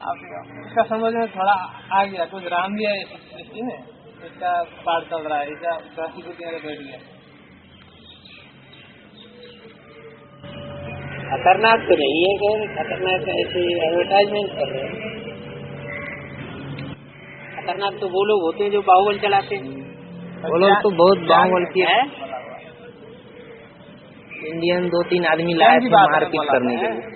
अब इसका समझ में थोड़ा आ गया, कुछ राम भी है इस सृष्टि में, इसका पाठ चल रहा है, इसका प्रतिभूति बैठ गया। खतरनाक तो नहीं है, कौन खतरनाक ऐसे एडवर्टाइजमेंट कर रहे हैं। खतरनाक तो वो लोग होते हैं जो बाहुबल चलाते हैं, वो लोग तो बहुत बाहुबल की है। इंडियन 2-3 आदमी लाए थे मारपीट करने के लिए।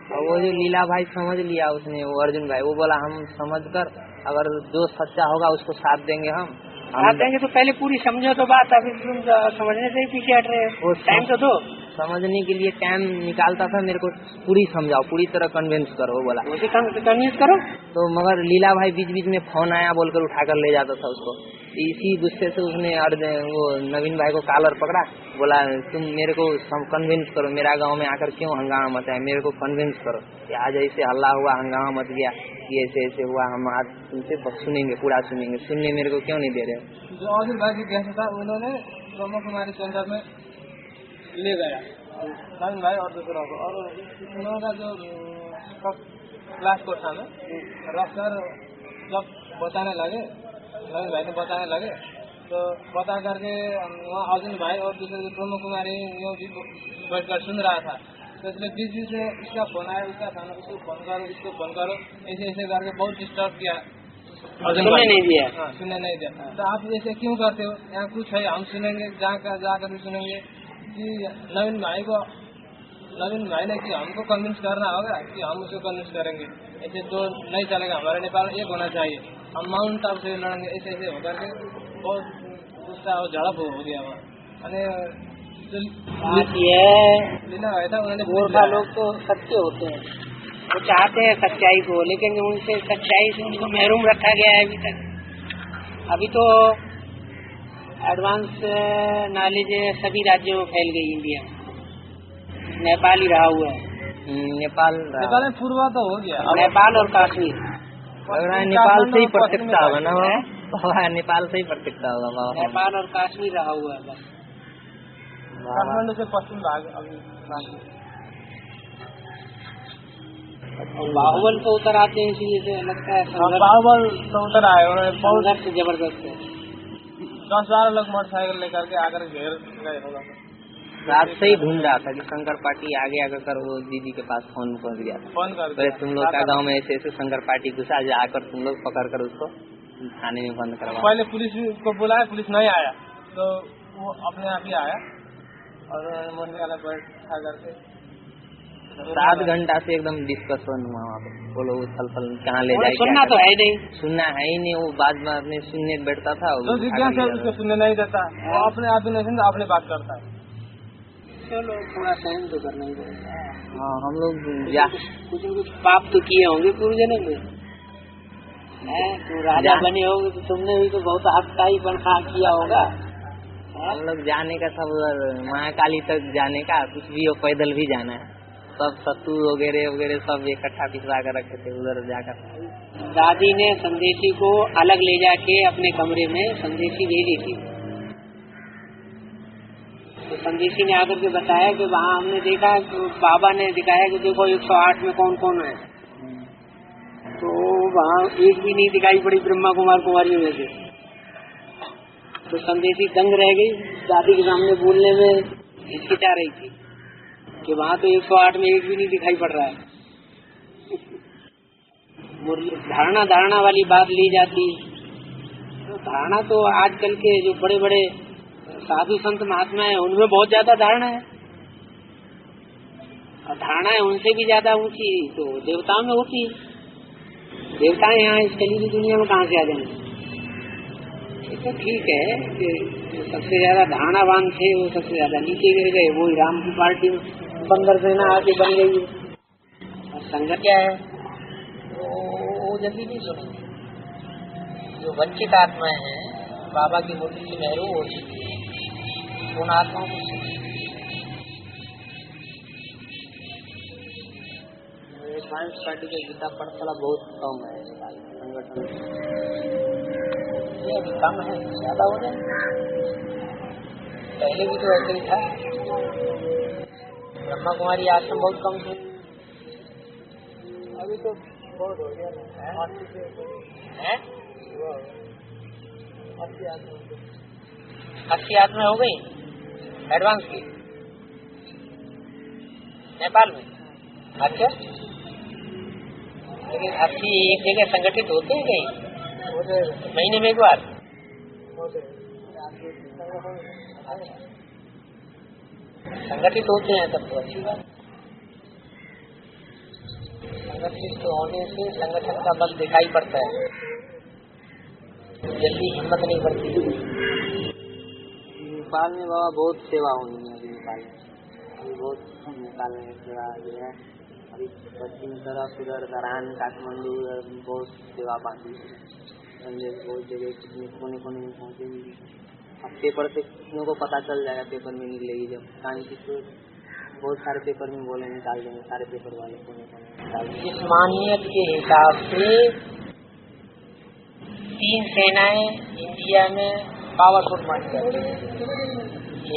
और वो जो लीला भाई समझ लिया उसने, वो अर्जुन भाई, वो बोला हम समझकर अगर जो सच्चा होगा उसको साथ देंगे, हम साथ देंगे। तो पहले पूरी समझो तो बात, अभी तुम समझने से ही पीछे हट रहे हो। टाइम तो दो। समझने के लिए टाइम निकालता था, मेरे को पूरी समझाओ, पूरी तरह कन्विंस करो, बोला मुझे कन्विंस करो। तो मगर लीला भाई बीच बीच में फोन आया बोलकर उठाकर ले जाता था उसको। इसी गुस्से से उसने वो नवीन भाई को कॉलर पकड़ा, बोला तुम मेरे को कन्विंस करो, मेरा गांव में आकर क्यों हंगामा मचा है, मेरे को कन्विंस करो कि आज ऐसे हल्ला हुआ, हंगामा मच गया, कि ऐसे ऐसे हुआ, हम आज तुमसे सुनेंगे, पूरा सुनेंगे, सुनने मेरे को क्यों नहीं दे रहे। जो अर्जुन भाई की गैस था उन्होंने ब्रह्म कुमारी सेंटर में ले गया नवीन भाई और दूसरों को, और उन्होंने का जो क्लास को था में रखकर जब बताने लगे, नवीन भाई ने बताने लगे, तो बता करके वहाँ अर्जुन भाई और दूसरे ब्रह्म कुमारी बैठकर सुन रहा था। तो इसलिए बीच बीच में इसका फोन आया, उसका फोन, उसको फोन करो, इसको फोन करो, ऐसे ऐसे करके बहुत डिस्टर्ब किया। सुनने नहीं दिया। हाँ, सुनने नहीं दिया। तो आप ऐसे क्यों करते हो, यहाँ कुछ है हम सुनेंगे, जाकर भी सुनेंगे कि नवीन भाई ने कि हमको कन्विंस करना होगा कि हम उसको कन्विंस करेंगे, ऐसे तो नहीं चलेगा, हमारे नेपाल एक होना चाहिए, हम माउंट आबू से लड़ेंगे, ऐसे ऐसे होकर के बहुत गुस्सा और झड़प हो गया वहाँ। लीला भाई था, उन्होंने मूर्खा लोग तो सच्चे होते हैं, वो चाहते हैं सच्चाई को, लेकिन उनसे सच्चाई से उनको महरूम रखा गया है अभी तक। अभी तो एडवांस नॉलेज सभी राज्यों में फैल गई इंडिया में, नेपाल ही रहा हुआ है। नेपाल में पूर्वा तो हो गया, नेपाल और कश्मीर। नेपाल से ही प्रत्यक्षता होगा ना, नेपाल से ही प्रत्यक्षता होगा, नेपाल और कश्मीर रहा हुआ है बस। काठमांडू से पश्चिम भाग अभी बाहुबल तो उतर आते हैं, इसलिए से लगता है बाहुबल तो उतर आए, उन्होंने बहुत जबरदस्त है। 10-12 लोग मोटरसाइकिल लेकर के आकर घेर गए होगा। रात से ही ढूंढ रहा था कि शंकर पार्टी आगे आकर वो दीदी के पास फोन पहुंच गया, फोन कर पहले तुम लोग का गांव में ऐसे ऐसे शंकर पार्टी घुसा, आकर तुम लोग पकड़ कर उसको थाने में बंद करवा। पहले पुलिस को बुलाया, पुलिस नहीं आया तो वो अपने आप ही आया और मोटरसाइकिल बैठा करके 7 घंटा से एकदम डिस्कशन हुआ वहाँ पे, बोलो उछल पल कहाँ ले जाए। सुनना तो है नहीं, सुनना है ही नहीं, वो बाद में अपने सुनने बैठता था, तो जिज्ञासा उसको सुनने नहीं देता, वो अपने आप ही नहीं सुनता, अपने बात करता है। चलो थोड़ा सहन तो करना ही पड़ेगा। हाँ, हम लोग कुछ न कुछ पाप तो किए होंगे पूर्व जन्म में, तो राजा बने होंगे तो तुमने भी तो बहुत हफ्ताई बना किया होगा। हम लोग जाने का सब महाकाली तक जाने का, कुछ भी हो पैदल भी जाना है, सब सत्तू वगैरह वगैरह सब इकट्ठा पिछवा कर रखे थे उधर जाकर। दादी ने संदेशी को अलग ले जाके अपने कमरे में संदेशी भेजी थी, तो संदेशी ने आकर के बताया कि वहाँ हमने देखा, तो बाबा ने दिखाया कि देखो 108 में कौन कौन है, तो वहाँ एक भी नहीं दिखाई पड़ी ब्रह्मा कुमार कुमारियों में से। तो संदेशी दंग रह गई, दादी के सामने बोलने में हिचकिचा रही थी कि वहाँ तो 108 में एक भी नहीं दिखाई पड़ रहा है। धारणा वाली बात ली जाती, तो धारणा तो आजकल के जो बड़े बड़े साधु संत महात्मा है उनमें बहुत ज्यादा धारणा है, और धारणा है उनसे भी ज्यादा ऊंची तो देवताओं में होती है। देवताएं यहाँ इस कली की दुनिया में कहाँ से आ जाएंगे। तो ठीक है कि सबसे ज्यादा धारणावान थे वो सबसे ज्यादा नीचे गिर गए, वो राम की पार्टी में बंदर सेना आके बन गई है। और संगत क्या है, वो जल्दी नहीं सुनेंगे। जो वंचित आत्माएं हैं, बाबा की मूर्ति से महरूम हो चुकी है, उन आत्माओं को साइंस पार्टी का गीता पढ़ना बहुत कम है संगठन, ये अभी कम है, ज्यादा हो जाए। पहले भी तो ऐसे ही था, ब्रह्मा कुमारी आश्रम बहुत कम थे। अभी तो बहुत हो गया ना, 80 आत्मा हो गई एडवांस की नेपाल में। अच्छा, लेकिन 80 एक जगह संगठित होते हैं कहीं महीने में एक बार? संगठित होते हैं तब तो अच्छी बात। संगठित होने से संगठन का बल दिखाई पड़ता है, जल्दी हिम्मत नहीं पड़ती। नेपाल में बाबा बहुत सेवा होनी है। अभी नेपाल में अभी बहुत नेपाल में सेवा जो है, अभी पश्चिम तरफ उधर दरान काठमांडू बहुत सेवा पाती है। बहुत जगह कोने कोने में पहुँचेगी। अब पेपर से किसी को पता चल जाएगा, पेपर में निकलेगी जब शांति से। बहुत सारे पेपर में बोले निकाल देंगे, सारे पेपर वाले कोने कोने निकाल देंगे। इस मानियत के हिसाब से 3 सेनाएं इंडिया में पावरफुल मानी जाती है।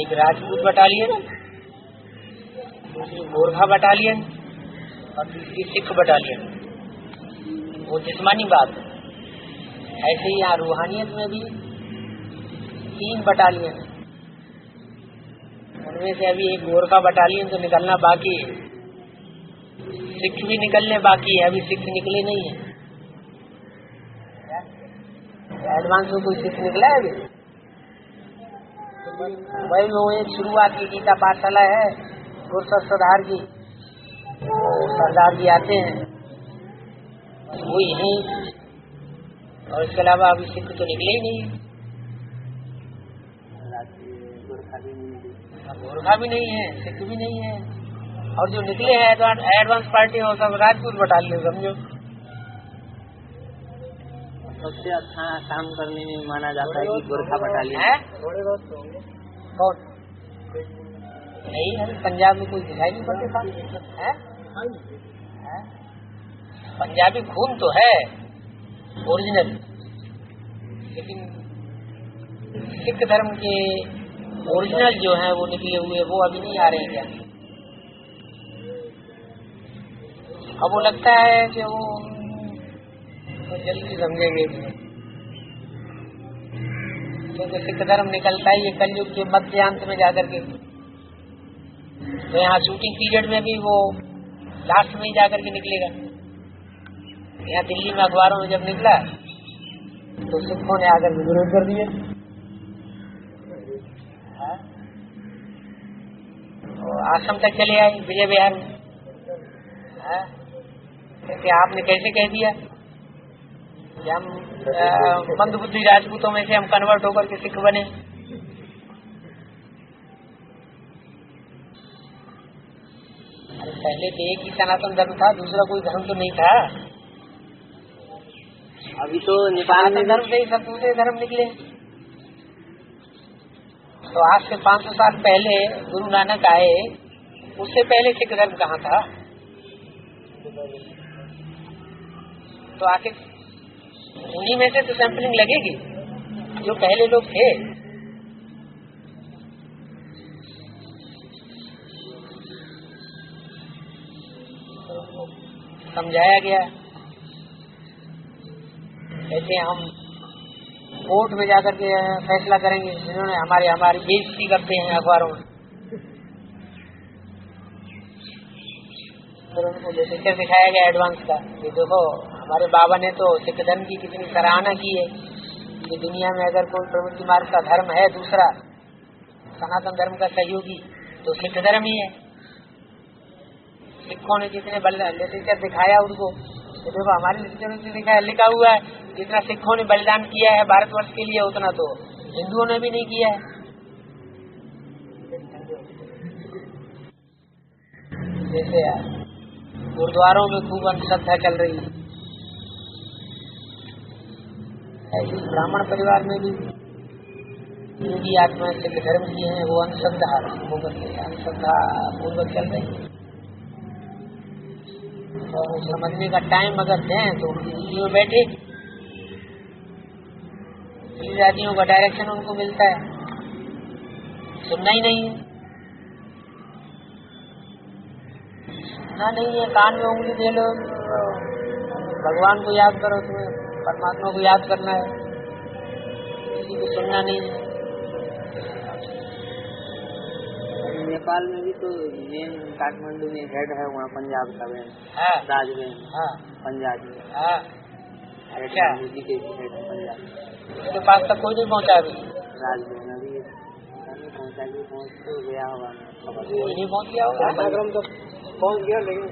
एक राजपूत बटालियन, दूसरी गोरखा बटालियन और तीसरी सिख बटालियन। वो जिस्मानी बात है। ऐसे ही यहाँ रूहानियत में भी 3 बटालियन, उनमें से अभी एक गोरखा बटालियन तो निकलना बाकी है। सिख भी निकलने बाकी है, अभी सिख निकले नहीं है। एडवांस में कोई सिख निकला है अभी? वही वो एक शुरुआत की गीता पाठशाला है गुरसर सरदार की, सरदार जी आते हैं वो यही, और इसके अलावा अभी सिख तो निकले ही नहीं। गोरखा भी नहीं है, सिख भी नहीं है, और जो निकले हैं एडवांस पार्टी वो सब राजपूत बटालियन समझो। सबसे अच्छा काम करने में माना जाता है कि गोरखा बटालियन है। थोड़े बहुत तो होंगे। कौन? नहीं है, पंजाब में कोई दिखाई नहीं पड़ता है? पंजाबी खून तो है ओरिजिनल, लेकिन सिख धर्म के ओरिजिनल जो है वो निकले हुए वो अभी नहीं आ रहे हैं क्या? अब वो लगता है कि वो जल्दी समझेंगे, क्योंकि सिख धर्म निकलता है ये कलयुग के मध्यांत में जाकर के। तो यहाँ शूटिंग पीरियड में भी वो लास्ट में ही जाकर के निकलेगा। यहाँ दिल्ली में अखबारों में जब निकला तो सिखों ने आकर के विरोध कर दिया। आश्रम तक चले आए विजय बिहार में। कहते आपने कैसे कह दिया कि हम मंदबुद्धि राजपूतों में से हम कन्वर्ट होकर के सिख बने? अरे पहले तो एक ही सनातन धर्म था, दूसरा कोई धर्म तो नहीं था। अभी तो नेपाल में धर्म से ही सब दूसरे धर्म निकले। तो आज से 500 साल पहले गुरु नानक आए, उससे पहले सिख धर्म कहाँ था? तो आखिर उन्हीं में से तो सैंपलिंग लगेगी जो पहले लोग थे। समझाया गया, कहते हम कोर्ट में जाकर के फैसला करेंगे, जिन्होंने हमारी बेइज्जती करते हैं अखबारों में। फिर उनको लिटरेचर दिखाया गया एडवांस का, ये देखो हमारे बाबा ने तो सिख धर्म की कितनी सराहना की है कि दुनिया में अगर कोई प्रवृत्ति मार्ग का धर्म है दूसरा सनातन धर्म का सहयोगी तो सिख धर्म ही है। सिखों ने जितने लिटरेचर दिखाया उनको, तो देखो हमारे लिटरेचर में दिखाया, लिखा हुआ है जितना सिखों ने बलिदान किया है भारतवर्ष के लिए उतना तो हिंदुओं ने भी नहीं किया है। जैसे गुरुद्वारों में खूब अंधश्रद्धा चल रही है, ऐसी ब्राह्मण परिवार में भी जो भी आत्मा सिख धर्म की है वो अंधश्रद्धा पूर्वक चल रही है। और समझने का टाइम अगर दें तो उनकी बैठे जातियों का डायरेक्शन उनको मिलता है, सुनना ही नहीं है। ना नहीं, ये कान में उंगली दे लो, भगवान को याद करो, तुम्हें परमात्मा को याद करना है, किसी को सुनना नहीं है। नेपाल में भी तो मेन काठमांडू में हेड है, वहाँ पंजाब का बहन हाँ राज बहन हाँ पंजाब में हाँ। अच्छा, मोदी के हेड है पंजाब, उसके पास तक कोई नहीं पहुँचा अभी, राज बहन अभी पहुँचा के पहुँच तो गया होगा, कोई नहीं पहुँच गया होगा। कार्यक्रम तो पहुँच गया, लेकिन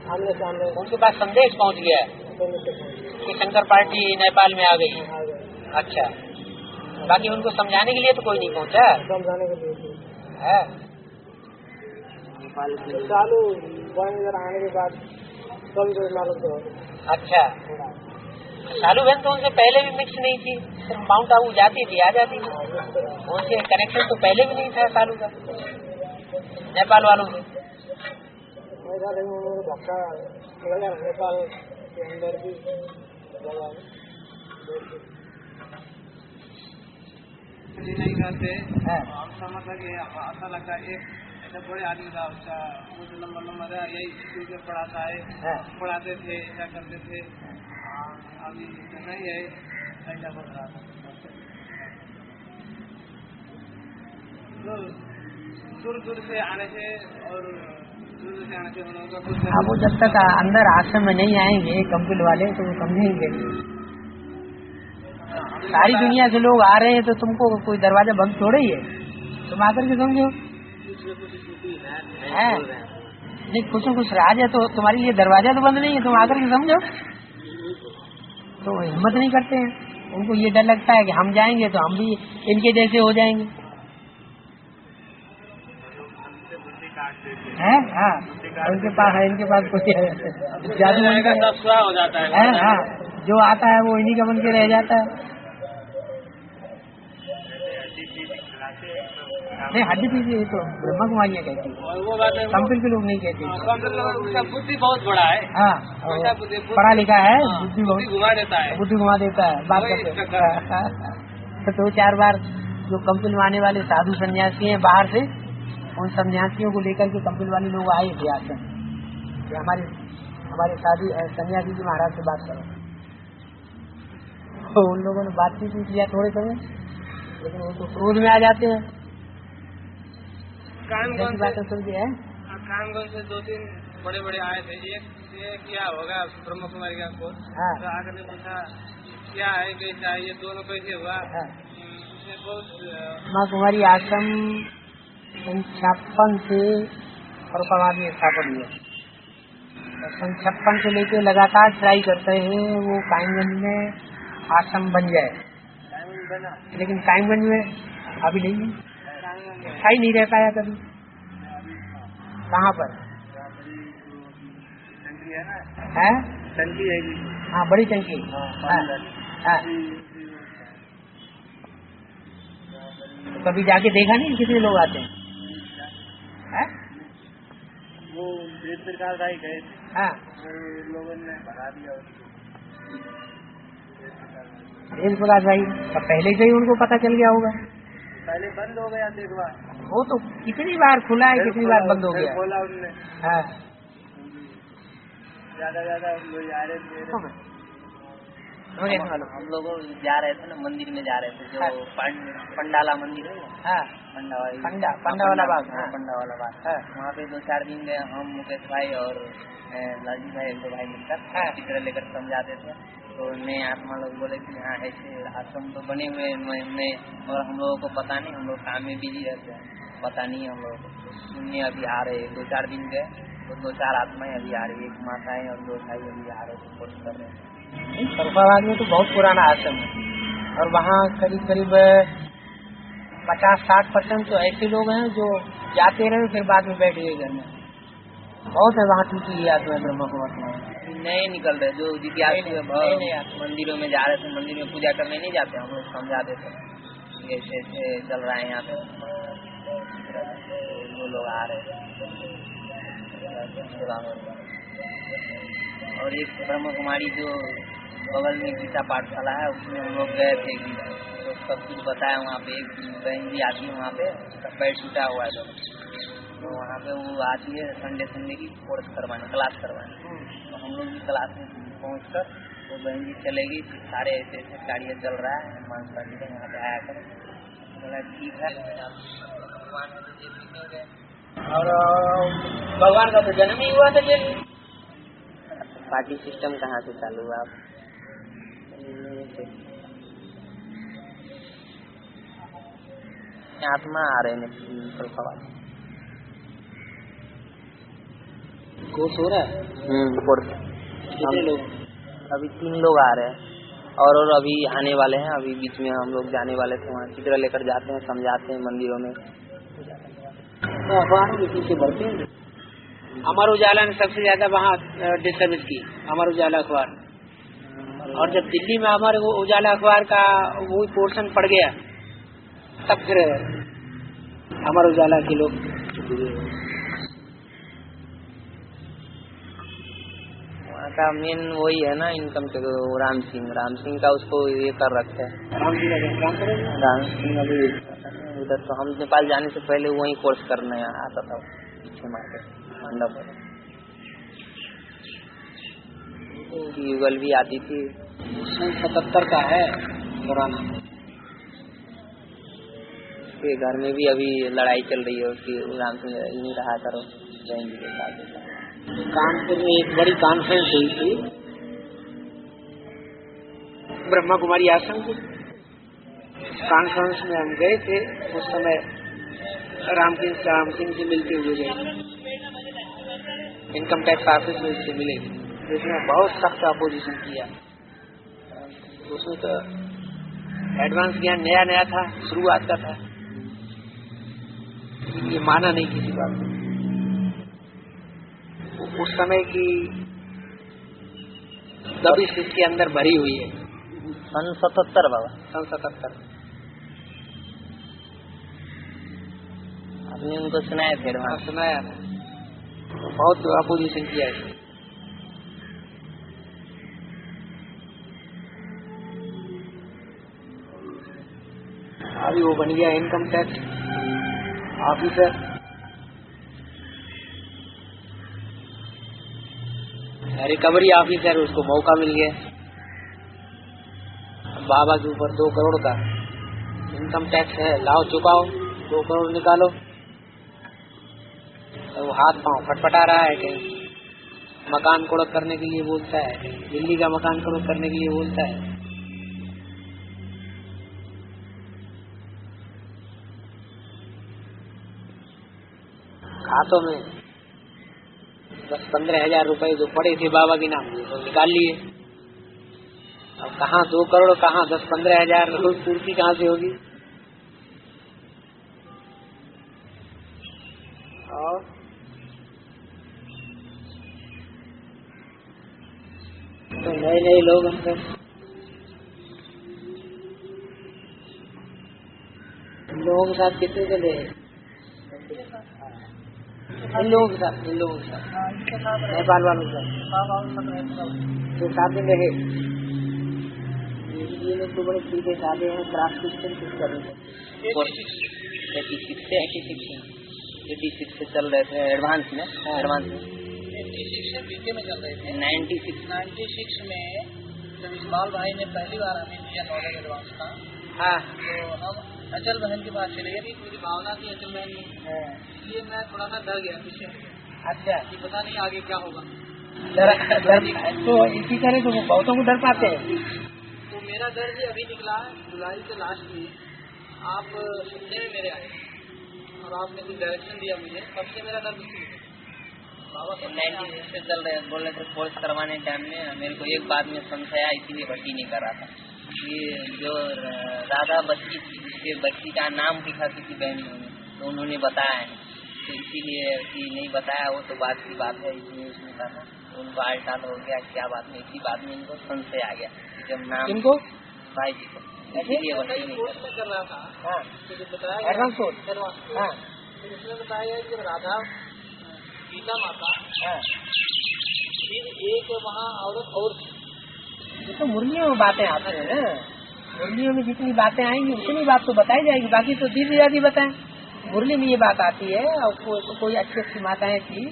आमने सामने उनके पास संदेश पहुँच गया है कि शंकर पार्टी नेपाल में आ गई। अच्छा, बाकी उनको समझाने के लिए तो कोई नहीं पहुँचा समझाने के लिए है। नेपाल के चालू इधर आने के बाद सब जो मालूम तो अच्छा, सालू बहन तो उनसे पहले भी मिक्स नहीं थी, सिर्फ माउंट आबू जाती थी आ जाती थी, उनसे कनेक्शन तो पहले भी नहीं था सालू का नेपाल वालों से। ऐसा लेकिन उन्होंने धक्का लगा नेपाल के अंदर भी लगा नहीं करते। हम समझ लगे, ऐसा लगता है एक ऐसा बड़े आदमी था, उसका वो जो नंबर है, यही स्कूल में पढ़ाता है, पढ़ाते थे, ऐसा करते थे। अभी तो नहीं है, ऐसा बोल रहा था। तो दूर से आने से और दूर से आने से उन लोगों का कुछ अब वो जब तक अंदर आश्रम में नहीं आएंगे कंपिल वाले तो वो समझेंगे। सारी दुनिया से लोग आ रहे हैं तो तुमको कोई दरवाजा बंद थोड़ा ही है, तुम आकर के समझो। है नहीं, कुछ न कुछ राज है तो तुम्हारे लिए दरवाजा तो बंद नहीं है, तुम आकर के समझो। तो हिम्मत नहीं करते हैं, उनको ये डर लगता है कि हम जाएंगे तो हम भी इनके जैसे हो जाएंगे। हैं हाँ, उनके पास है, इनके पास कुछ जादू हो जाता है। हाँ, जो आता है वो इन्हीं का बन के रह जाता है। नहीं, हड्डी पीछे तो ब्रह्मा कुमारियाँ कहती है, वो बात है, कंपिल के लोग नहीं कहते। उसका बुद्धि बहुत बड़ा है। हाँ, पढ़ा लिखा है, बुद्धि बहुत घुमा देता है, बुद्धि घुमा देता है बात करते। तो 2-4 बार जो कंपिल आने वाले साधु सन्यासी हैं बाहर से, उन सन्यासियों को लेकर के कंपिल वाले लोग आए थे आश्रम, हमारे साधु सन्यासी जी महाराज से बात करो। तो उन लोगों ने बातचीत किया थोड़े समय, लेकिन वो तो क्रोध में आ जाते हैं। कानगंज से 2-3 बड़े आए थे। ये क्या होगा ब्रह्म कुमारी का कोर्स? तो आकर ने पूछा क्या है, कैसा है, ये दोनों कैसे हुआ? ब्रह्मा कुमारी आश्रम 56 से फरुखाबाद में स्थापन हुआ। 56 से लेके लगातार ट्राई करते हैं वो कायमगंज में आश्रम बन जाए, लेकिन कायमगंज में अभी नहीं है, स्थायी नहीं रह पाया कभी। कहाँ पर है? टंकी है। हाँ, बड़ी टंकी। हाँ। तो कभी जाके देखा नहीं कितने लोग आते हैं? वो देश सरकार का ही गए। हाँ, लोगों ने भगा दिया। देश प्रकाश भाई तो पहले से ही उनको पता चल गया होगा। पहले बंद हो गया, एक बार वो तो कितनी बार खुला है, कितनी बार बंद हो गया। खोला उनने। हाँ, ज्यादा लोग आ रहे थे। हम लोग जा रहे थे ना, मंदिर में जा रहे थे, जो पंडाला मंदिर है। हाँ, पंडा वाला बाग। हाँ, पंडा वाला बाग। हाँ, वहाँ पे 2-4 दिन गए हम, मुकेश भाई और लालजी भाई, 1-2 भाई मिलकर चित्र लेकर समझाते थे। तो नए आत्मा लोग बोले कि हाँ ऐसे आश्रम तो बने हुए हैं, और हम लोगों को पता नहीं, हम लोग काम में बिजी रहते हैं, पता नहीं है हम लोगों को। सुनने अभी आ रहे 2-4 दिन गए तो 2-4 आत्माएं अभी आ रही है, 1 माताएं और 2 भाई अभी आ रहे थे, कोर्स कर रहे हैं। फरुखाबाद में तो बहुत पुराना आश्रम है, और वहाँ करीब 50-60% तो ऐसे लोग हैं जो जाते रहे फिर बाद में बैठ गए घर में। बहुत है वहाँ टूटी आत्मा ब्रह्मा कुमार नए निकल रहे, जो जिज्ञासु मंदिरों में जा रहे थे, मंदिर में पूजा करने नहीं जाते, हम लोग समझा देते ऐसे ऐसे चल रहा है यहाँ पे, वो लोग आ रहे हैं। और एक ब्रह्म कुमारी जो बगल में गीता पाठशाला है, उसमें हम लोग गए थे, तो सब कुछ बताया वहाँ पे। एक बहन भी आती है वहाँ पे, उसका पैर टूटा हुआ है, तो वहाँ पे वो आती है संडे की कोर्स करवाने, क्लास करवाने। तो हम लोग भी क्लास में पहुँच कर वो बहन जी चलेगी, सारे ऐसे ऐसे कार्य चल रहा है, हनुमान पंडित यहाँ पे आया कर। बोला ठीक है, भगवान है तो जेल भी नहीं गए, और भगवान का तो जन्म ही हुआ था जेल में। पार्टी सिस्टम कहाँ से चालू हुआ? आप आत्मा आ रहे हैं कोर्स हो रहा है। कोर्स कितने लोग? अभी 3 लोग आ रहे हैं और अभी आने वाले हैं। अभी बीच में हम लोग जाने वाले थे, वहाँ चित्र लेकर जाते हैं, समझाते हैं मंदिरों में। तो अखबारों में पीछे बढ़ते हैं। अमर उजाला ने सबसे ज्यादा वहाँ डिस्टर्बेंस की, अमर उजाला अखबार। और जब दिल्ली में अमर उजाला अखबार का वो पोर्शन पड़ गया, तब फिर अमर उजाला के लोग वहाँ का मेन वही है ना इनकम के, राम सिंह का उसको ये कर रखे है। राम सिंह अभी उधर, तो हम नेपाल जाने से पहले वही कोर्स करने आता था पीछे मार्केट मंडप। युगल भी आती थी। 77 का है पुराना। उसके घर में भी अभी लड़ाई चल रही है उसकी, राम सिंह नहीं रहा करो बहन जी के साथ। कानपुर में एक बड़ी कॉन्फ्रेंस हुई थी ब्रह्मा कुमारी आश्रम की। कॉन्फ्रेंस में हम गए थे, उस समय राम सिंह से मिलते हुए गए, इनकम टैक्स ऑफिस में उससे मिले, जिसने बहुत सख्त अपोजिशन किया। उसमें तो एडवांस ज्ञान नया था, शुरुआत का था, ये माना नहीं किसी बात को। उस समय की दबिश इसके अंदर भरी हुई है। सन 77 बाबा, सन 77 आपने उनको सुनाया? फिर वहाँ सुनाया, बहुत अपोजिशन किया है। अभी वो बन गया income tax officer. Recovery officer, उसको मौका मिल गया। बाबा के ऊपर 2 करोड़ का इनकम टैक्स है, लाओ चुकाओ, 2 करोड़ निकालो। तो वो हाथ पांव फटफटा रहा है कि मकान कुड़क करने के लिए बोलता है, दिल्ली का मकान कुड़क करने के लिए बोलता है। खातों में 10-15 हजार रुपए जो पड़े थे बाबा के नाम के, तो निकाल लिए। अब कहाँ 2 करोड़, कहाँ 10-15 हजार, पूर्ति कहाँ से होगी? और तो नए लोग अंदर, लोगों के साथ कितने चले? इन लोगों के साथ नेपाल वालों के साथ तो साथ में रहे। ये लोग तो बड़े सीधे साधे हैं। क्राफ्ट सिस्टम कुछ कर रहे थे, 86 से चल रहे थे एडवांस में। 86 से बीके में चल रहे थे। 96 में जब इस्माइल भाई ने पहली बार हमें दिया नॉलेज एडवांस का, हाँ, तो हम अचल बहन के पास चले गए। मेरी भावना थी अचल बहन में, इसलिए मैं थोड़ा सा डर गया पीछे। अच्छा, कि पता नहीं आगे क्या होगा। तो इसी तरह तो बहुतों को डर पाते हैं। तो मेरा डर भी अभी निकला है। जुलाई के लास्ट में आप सुनने में मेरे आए और आपने कुछ डायरेक्शन दिया मुझे, तब से मेरा डर नहीं। बाबा 96 से चल रहे, बोल रहे थे कोर्स करवाने टाइम में मेरे को एक बात में संशय आया, इसीलिए भर्ती नहीं कर रहा था। ये जो राधा बच्ची थी, उसके बच्ची का नाम लिखा किसी बहन ने, तो उन्होंने बताया है, तो इसीलिए कि नहीं बताया वो तो बात की बात है, इसलिए उसने कहा उनको आलटाल हो गया, क्या बात नहीं। इसी बात में इनको संशय आ गया जब नाम इनको भाई जी को, इसीलिए भर्ती नहीं कर रहा था। हाँ, तो बताया एडवांस हाँ, तो उसने बताया कि राधा गीता माता, हाँ, फिर एक वहाँ औरत और ये तो मुरलियों में बातें आते हैं। मुरलियों में जितनी बातें आएंगी उतनी बात तो बताई जाएगी, बाकी तो दीदी दादी बताएं। मुरली में ये बात आती है, और कोई अच्छी अच्छी माताएं थी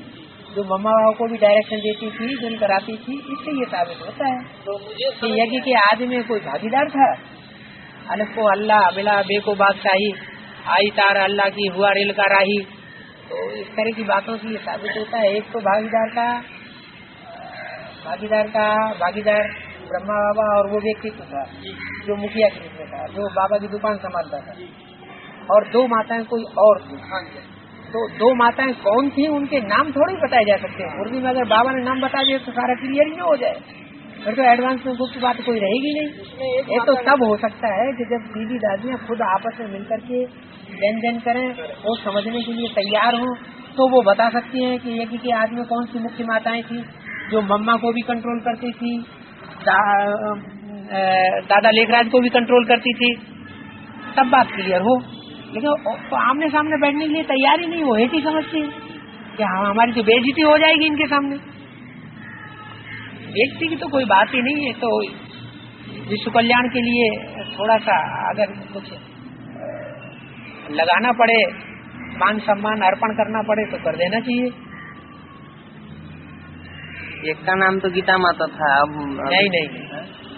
जो मम्मा बाबा को भी डायरेक्शन देती थी, दिन कराती थी। इससे ये साबित होता है तो मुझे कि यज्ञ के आदि में कोई भागीदार था। अलग को अल्लाह बिला बे को बादशाही, आई तार अल्लाह की हुआ रेल का राही। तो इस तरह की बातों से ये साबित होता है, एक तो भागीदार ब्रह्मा बाबा और वो व्यक्तित्व था जो मुखिया के रूप में था, जो बाबा की दुकान संभालता था, और दो माताएं कोई और थी। तो दो माताएं कौन थी उनके नाम थोड़े ही बताए जा सकते हैं। मुर्गी में अगर बाबा ने नाम बता दिया तो सारा क्लियर ही हो जाए, फिर तो एडवांस में गुप्त बात कोई रहेगी नहीं। ये तो तब हो सकता है कि जब दीदी दादियाँ खुद आपस में मिलकर के व्यंजन करें, वो समझने के लिए तैयार हों, तो वो बता सकती हैं कि यज्ञ के आदि में कौन सी मुख्य माताएं थी जो मम्मा को भी कंट्रोल करती थी, दादा लेखराज को भी कंट्रोल करती थी, तब बात क्लियर हो। लेकिन तो आमने सामने बैठने के लिए तैयार ही नहीं, वो हेटी समझती है कि हाँ हमारी तो बेइज्जती हो जाएगी इनके सामने। बेइज्जती की तो कोई बात ही नहीं है। तो विश्व कल्याण के लिए थोड़ा सा अगर कुछ लगाना पड़े, मान सम्मान अर्पण करना पड़े तो कर देना चाहिए। एक का नाम तो गीता माता था, अब नहीं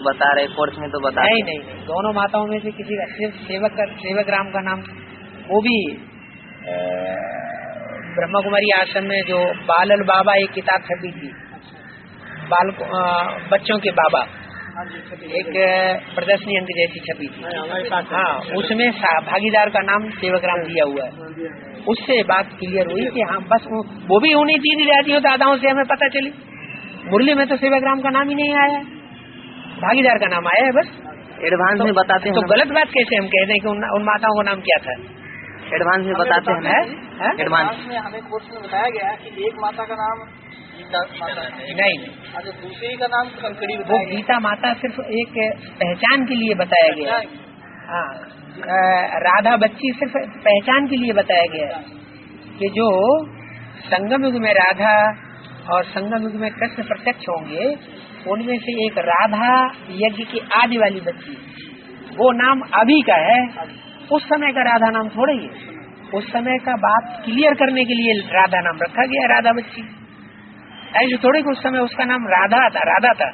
बता रहे कोर्स में तो बता नहीं, दोनों माताओं में से किसी का सिर्फ सेवक राम का नाम, वो भी ब्रह्मा कुमारी आश्रम में जो बालल बाबा एक किताब छपी थी, बच्चों के बाबा, एक प्रदर्शनी अंक जैसी छपी थी। हाँ, उसमें भागीदार का नाम सेवक राम दिया हुआ है। उससे बात क्लियर हुई कि हाँ बस वो भी उन्हीं दीदी दादियों दादाओं से हमें पता चली। मुरली में तो सेवक राम का नाम ही नहीं आया, भागीदार का नाम आया है बस। एडवांस में बताते हैं तो गलत बात कैसे हम कहते हैं कि उन माताओं का नाम क्या था? एडवांस में बताते हैं। एडवांस में हमें कोर्स में बताया गया कि एक माता का नाम गीता माता है, नहीं, अच्छा दूसरी का नाम कंकड़ी वो बताया गया। गीता माता सिर्फ एक पहचान के लिए बताया गया। हाँ, राधा बच्ची सिर्फ पहचान के लिए बताया गया कि जो संगम युग में राधा और संगम युग में कृष्ण प्रत्यक्ष होंगे, उनमें से एक राधा यज्ञ की आदि वाली बच्ची, वो नाम अभी का है, उस समय का राधा नाम थोड़ा ही है। उस समय का बात क्लियर करने के लिए राधा नाम रखा गया, राधा बच्ची। ऐसे थोड़े कि उस समय उसका नाम राधा था।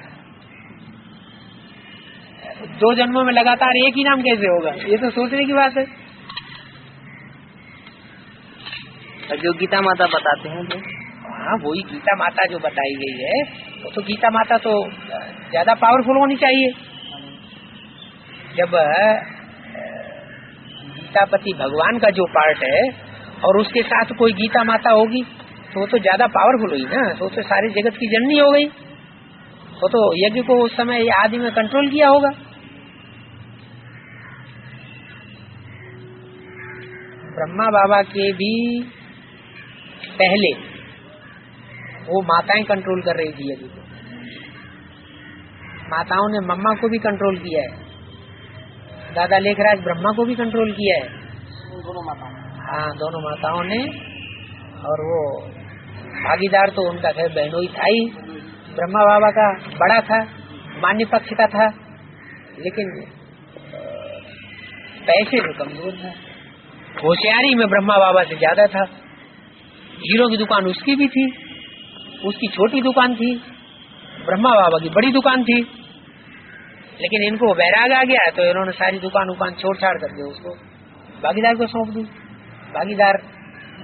2 जन्मों में लगातार एक ही नाम कैसे होगा, ये तो सोचने की बात है। जो गीता माता बताते हैं जो, हाँ वही गीता माता जो बताई गई है, तो गीता माता तो ज्यादा पावरफुल होनी चाहिए। जब गीतापति भगवान का जो पार्ट है और उसके साथ कोई गीता माता होगी तो वो तो ज्यादा पावरफुल हुई ना, तो सारी जगत की जननी हो गई। वो तो यज्ञ को उस समय आदि में कंट्रोल किया होगा। ब्रह्मा बाबा के भी पहले वो माताएं कंट्रोल कर रही थी यज्ञ को। माताओं ने मम्मा को भी कंट्रोल किया है, दादा लेखराज ब्रह्मा को भी कंट्रोल किया है, दोनों माताओं। हाँ दोनों माताओं ने। और वो भागीदार तो उनका खैर बहनोई था ही, ब्रह्मा बाबा का बड़ा था, मान्य पक्ष का था, लेकिन पैसे में कमजोर था। होशियारी में ब्रह्मा बाबा से ज्यादा था। हीरो की दुकान उसकी भी थी, उसकी छोटी दुकान थी, ब्रह्मा बाबा की बड़ी दुकान थी। लेकिन इनको वैराग आ गया तो इन्होंने सारी दुकान छोड़ छाड़ करके उसको भागीदार को सौंप दी। भागीदार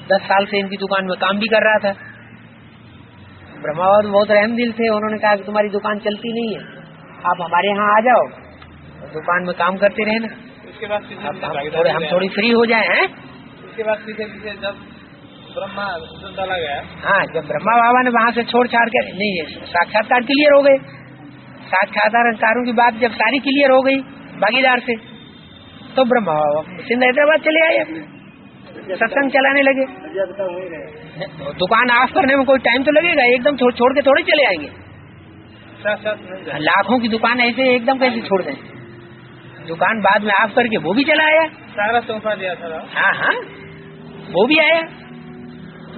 10 साल से इनकी दुकान में काम भी कर रहा था। ब्रह्मा बाबा बहुत रहम दिल थे, उन्होंने कहा कि तुम्हारी दुकान चलती नहीं है, आप हमारे यहाँ आ जाओ, दुकान में काम करते रहना, उसके बाद हम थोड़ी फ्री हो जाए हैं। उसके बाद पीछे जब ब्रह्मा चला गया, हाँ जब ब्रह्मा बाबा ने वहाँ से छोड़ छाड़ कर नहीं, साक्षात्कार क्लियर हो गए। साक्षात्कारों की बात जब सारी क्लियर हो गई भागीदार से, तो ब्रह्मा बाबा सिंध हैदराबाद चले आए, अपने सत्संग चलाने लगे। दुकान ऑफ करने में कोई टाइम तो लगेगा, एकदम छोड़ के थोड़े चले आएंगे। लाखों की दुकान ऐसे एकदम कैसे छोड़ दें? दुकान बाद में ऑफ करके वो भी चला आया, सारा सौंपा दिया था। हाँ वो भी आया।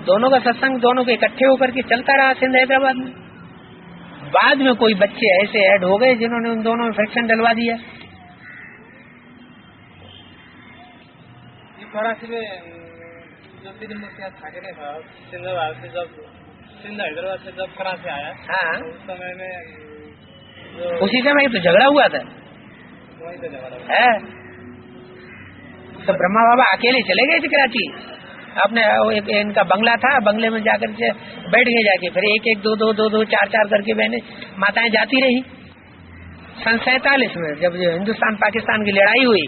दोनों का सत्संग दोनों के इकट्ठे होकर के चलता रहा सिंध हैदराबाद में। बाद में कोई बच्चे ऐसे ऐड हो गए जिन्होंने उन दोनों में फ्रिक्शन डलवा दिया। वाराणसी में जो त्रिमूर्तियाँ ठाकरे था सिंधाबाद से जब हैदराबाद से जब कराची आया, हाँ, तो उस समय में उसी समय तो झगड़ा हुआ था वहीं पे झगड़ा है। तो ब्रह्मा बाबा अकेले चले गए थे कराची, अपने एक इनका बंगला था, बंगले में जाकर के बैठ गए जाके, फिर एक एक दो दो दो दो चार चार करके बहने माताएं जाती रही। सन 47 में जब हिंदुस्तान पाकिस्तान की लड़ाई हुई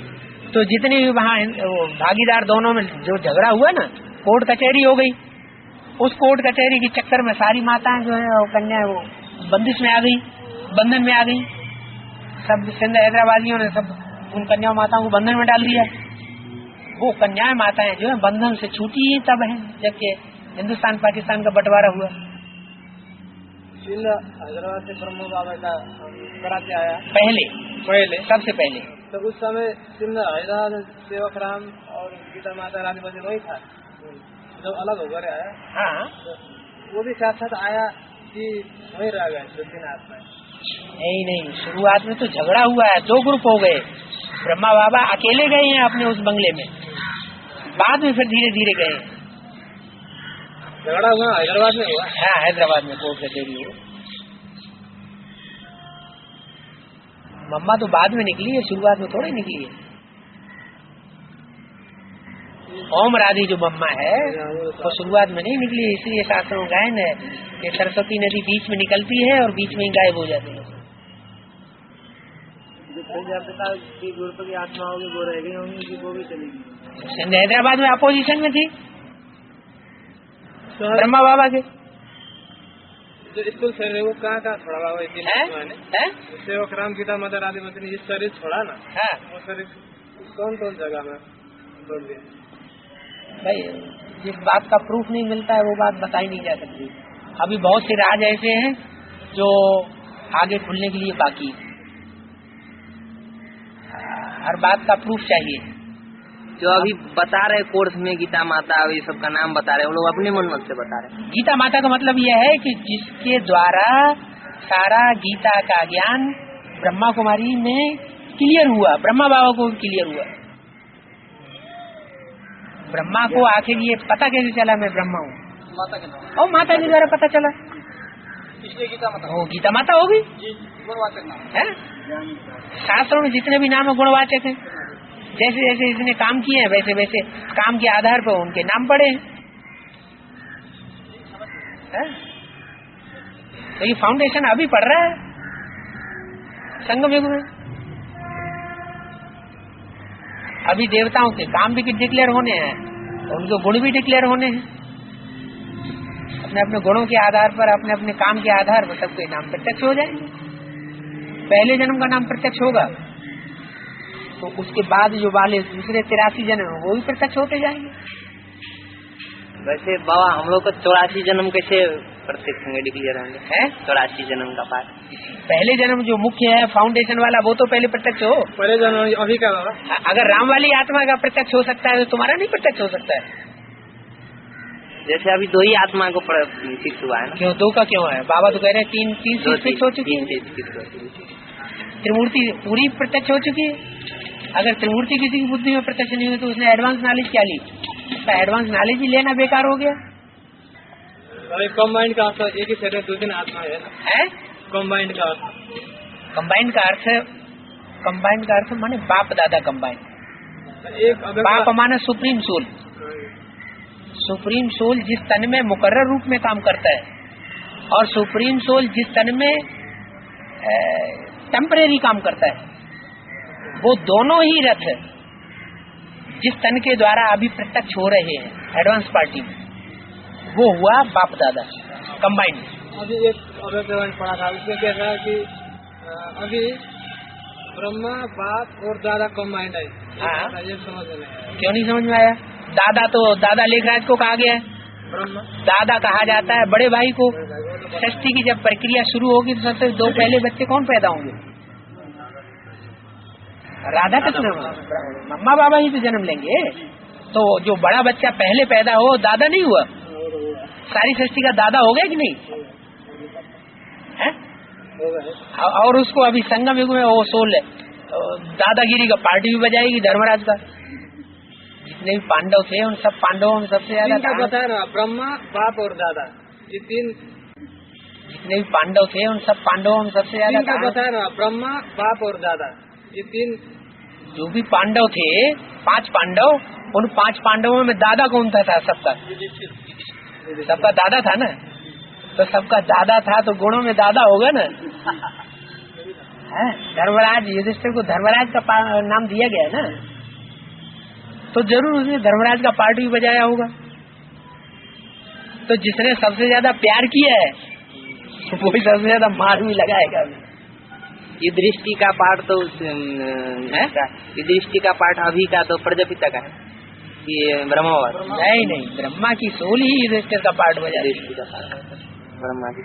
तो जितने भी वहाँ भागीदार दोनों में जो झगड़ा हुआ ना, कोर्ट कचहरी हो गई। उस कोर्ट कचहरी के चक्कर में सारी माताएं जो है कन्या वो बंदिश में आ गई, बंधन में आ गई। सब सिंध हैदराबादियों ने सब उन कन्या माताओं को बंधन में डाल दिया। वो कन्याएं माताएं जो है बंधन से छूटी ही तब है जबकि हिंदुस्तान पाकिस्तान का बंटवारा हुआ। सिंध हैदराबाद से ब्रह्मा बाबा का कराची आया पहले सबसे पहले तो उस समय सिंध हैदराबाद सेवक राम और गीता माता रानी वही था जब अलग होकर आया। हाँ, तो वो भी साथ साथ आया कि वही रह गए 2-3 आत्माएं? नहीं, शुरुआत में तो झगड़ा हुआ है, 2 ग्रुप हो गए। ब्रह्मा बाबा अकेले गए हैं अपने उस बंगले में, बाद में फिर धीरे धीरे गए। झगड़ा हुआ हैदराबाद में हुआ? हाँ, हैदराबाद में कोर्ट कचहरी हुआ। मम्मा तो बाद में निकली है, शुरुआत में थोड़ी निकली है। ओम राधी जो मम्मा है वो शुरुआत में नहीं निकली, इसलिए शास्त्रों में गायन है कि सरस्वती नदी बीच में निकलती है और बीच में ही गायब हो जाती है। गुरु की आत्मा होगी वो रह गई होंगी, वो भी चलेगी। सिंध हैदराबाद में अपोजिशन में थी ब्रह्मा बाबा के। जो स्कूल से वो कहाँ छोड़ा बाबा? सेवक राम गीता माता राधी ने इस शरीर छोड़ा ना, वो शरीर कौन जगह में छोड़ दिया? भाई जिस बात का प्रूफ नहीं मिलता है वो बात बताई नहीं जा सकती। अभी बहुत से राज ऐसे हैं जो आगे खुलने के लिए बाकी है। हर बात का प्रूफ चाहिए। जो अभी बता रहे कोर्स में गीता माता ये सब का नाम बता रहे, वो लोग अपने मन से बता रहे। गीता माता का मतलब यह है कि जिसके द्वारा सारा गीता का ज्ञान ब्रह्मा कुमारी में क्लियर हुआ, ब्रह्मा बाबा को क्लियर हुआ। ब्रह्मा को आखिर ये पता कैसे चला मैं ब्रह्मा हूँ? और माता के द्वारा पता चला, इसलिए गीता माता वो गीता माता होगी। गुणवाचक नाम है शास्त्रों में जितने भी नाम है गुणवाचक हैं। जैसे जैसे इसने काम किए हैं वैसे वैसे काम के आधार पर उनके नाम पड़े हैं। तो ये फाउंडेशन अभी पड़ रहा है संगम युग में। अभी देवताओं के काम भी डिक्लेयर होने हैं, उनके गुण भी डिक्लेयर होने हैं। अपने अपने गुणों के आधार पर, अपने अपने काम के आधार पर सबके नाम प्रत्यक्ष हो जाएंगे। पहले जन्म का नाम प्रत्यक्ष होगा तो उसके बाद जो वाले दूसरे 83 जन्म वो भी प्रत्यक्ष होते जाएंगे। वैसे बाबा हम लोग को 84 जन्म कैसे प्रत्यक्ष होंगे, डिक्लेयर होंगे? है 84 जन्म का पाठ। पहले जन्म जो मुख्य है फाउंडेशन वाला वो तो पहले प्रत्यक्ष हो। पहले जन्म अभी का अगर राम वाली आत्मा का प्रत्यक्ष हो सकता है तो तुम्हारा नहीं प्रत्यक्ष हो सकता है। जैसे अभी 2 ही आत्मा को फिक्स हुआ है ना? क्यों 2 का क्यों है? बाबा तो कह रहे हैं 3 फिक्स हो चुकी है। त्रिमूर्ति पूरी प्रत्यक्ष हो चुकी है। अगर त्रिमूर्ति किसी की बुद्धि में प्रत्यक्ष नहीं हुई तो उसने एडवांस नॉलेज क्या ली? उसका एडवांस नॉलेज ही लेना बेकार हो गया। कंबाइंड का अर्थ एक ही शरीर 2-3 आत्मा है। कंबाइंड का अर्थ, कंबाइंड का अर्थ माने बाप दादा कंबाइंड। एक बाप माने सुप्रीम सोल। सुप्रीम सोल जिस तन में मुकर्रर रूप में काम करता है और सुप्रीम सोल जिस तन में टेम्परेरी काम करता है, वो दोनों ही रथ जिस तन के द्वारा अभी प्रत्यक्ष हो रहे हैं एडवांस पार्टी में, वो हुआ बाप दादा कंबाइंड। अभी एक पॉइंट पढ़ा था, उसमें क्या था कि अभी ब्रह्मा बाप और दादा कंबाइंड है। हाँ, ये समझ में आया। क्यों नहीं समझ में आया? दादा तो दादा लेखराज को कहा गया है, ब्रह्मा दादा कहा जाता है बड़े भाई को। षष्ठी की जब प्रक्रिया शुरू होगी तो सबसे 2 पहले बच्चे कौन पैदा होंगे? राधा कृष्ण, मम्मा बाबा ही तो जन्म लेंगे। तो जो बड़ा बच्चा पहले पैदा हो दादा नहीं हुआ? सारी सृष्टि का दादा हो गया कि नहीं है? और उसको अभी संगम युग में वो सोल दादागिरी का पार्टी भी बजाएगी धर्मराज का। जितने भी पांडव थे उन सब पांडवों में सबसे ज्यादा तीन का बता रहा, ब्रह्मा, बाप और दादा, ये तीन। जितने भी पांडव थे उन सब पांडवों में सबसे ज्यादा तीन का बता रहा, ब्रह्मा, बाप और दादा, ये तीन। जो भी पांडव थे 5 पांडव, उन 5 पांडवों में दादा कौन था सबका? सबका दादा था ना, तो सबका दादा था तो गुणों में दादा होगा ना। धर्मराज युधिष्ठिर को धर्मराज का नाम दिया गया ना, तो जरूर उसने धर्मराज का पार्ट भी बजाया होगा। तो जिसने सबसे ज्यादा प्यार किया है वही सबसे ज्यादा मार भी लगाएगा। ये दृष्टि का पाठ तो ये दृष्टि का पाठ अभी का तो प्रजापिता का है, ये ब्रह्मावाद नहीं, ब्रह्मा की सोल ही युधिष्ठिर का पार्ट बजा। दृष्टि का पाठ ब्रह्मा की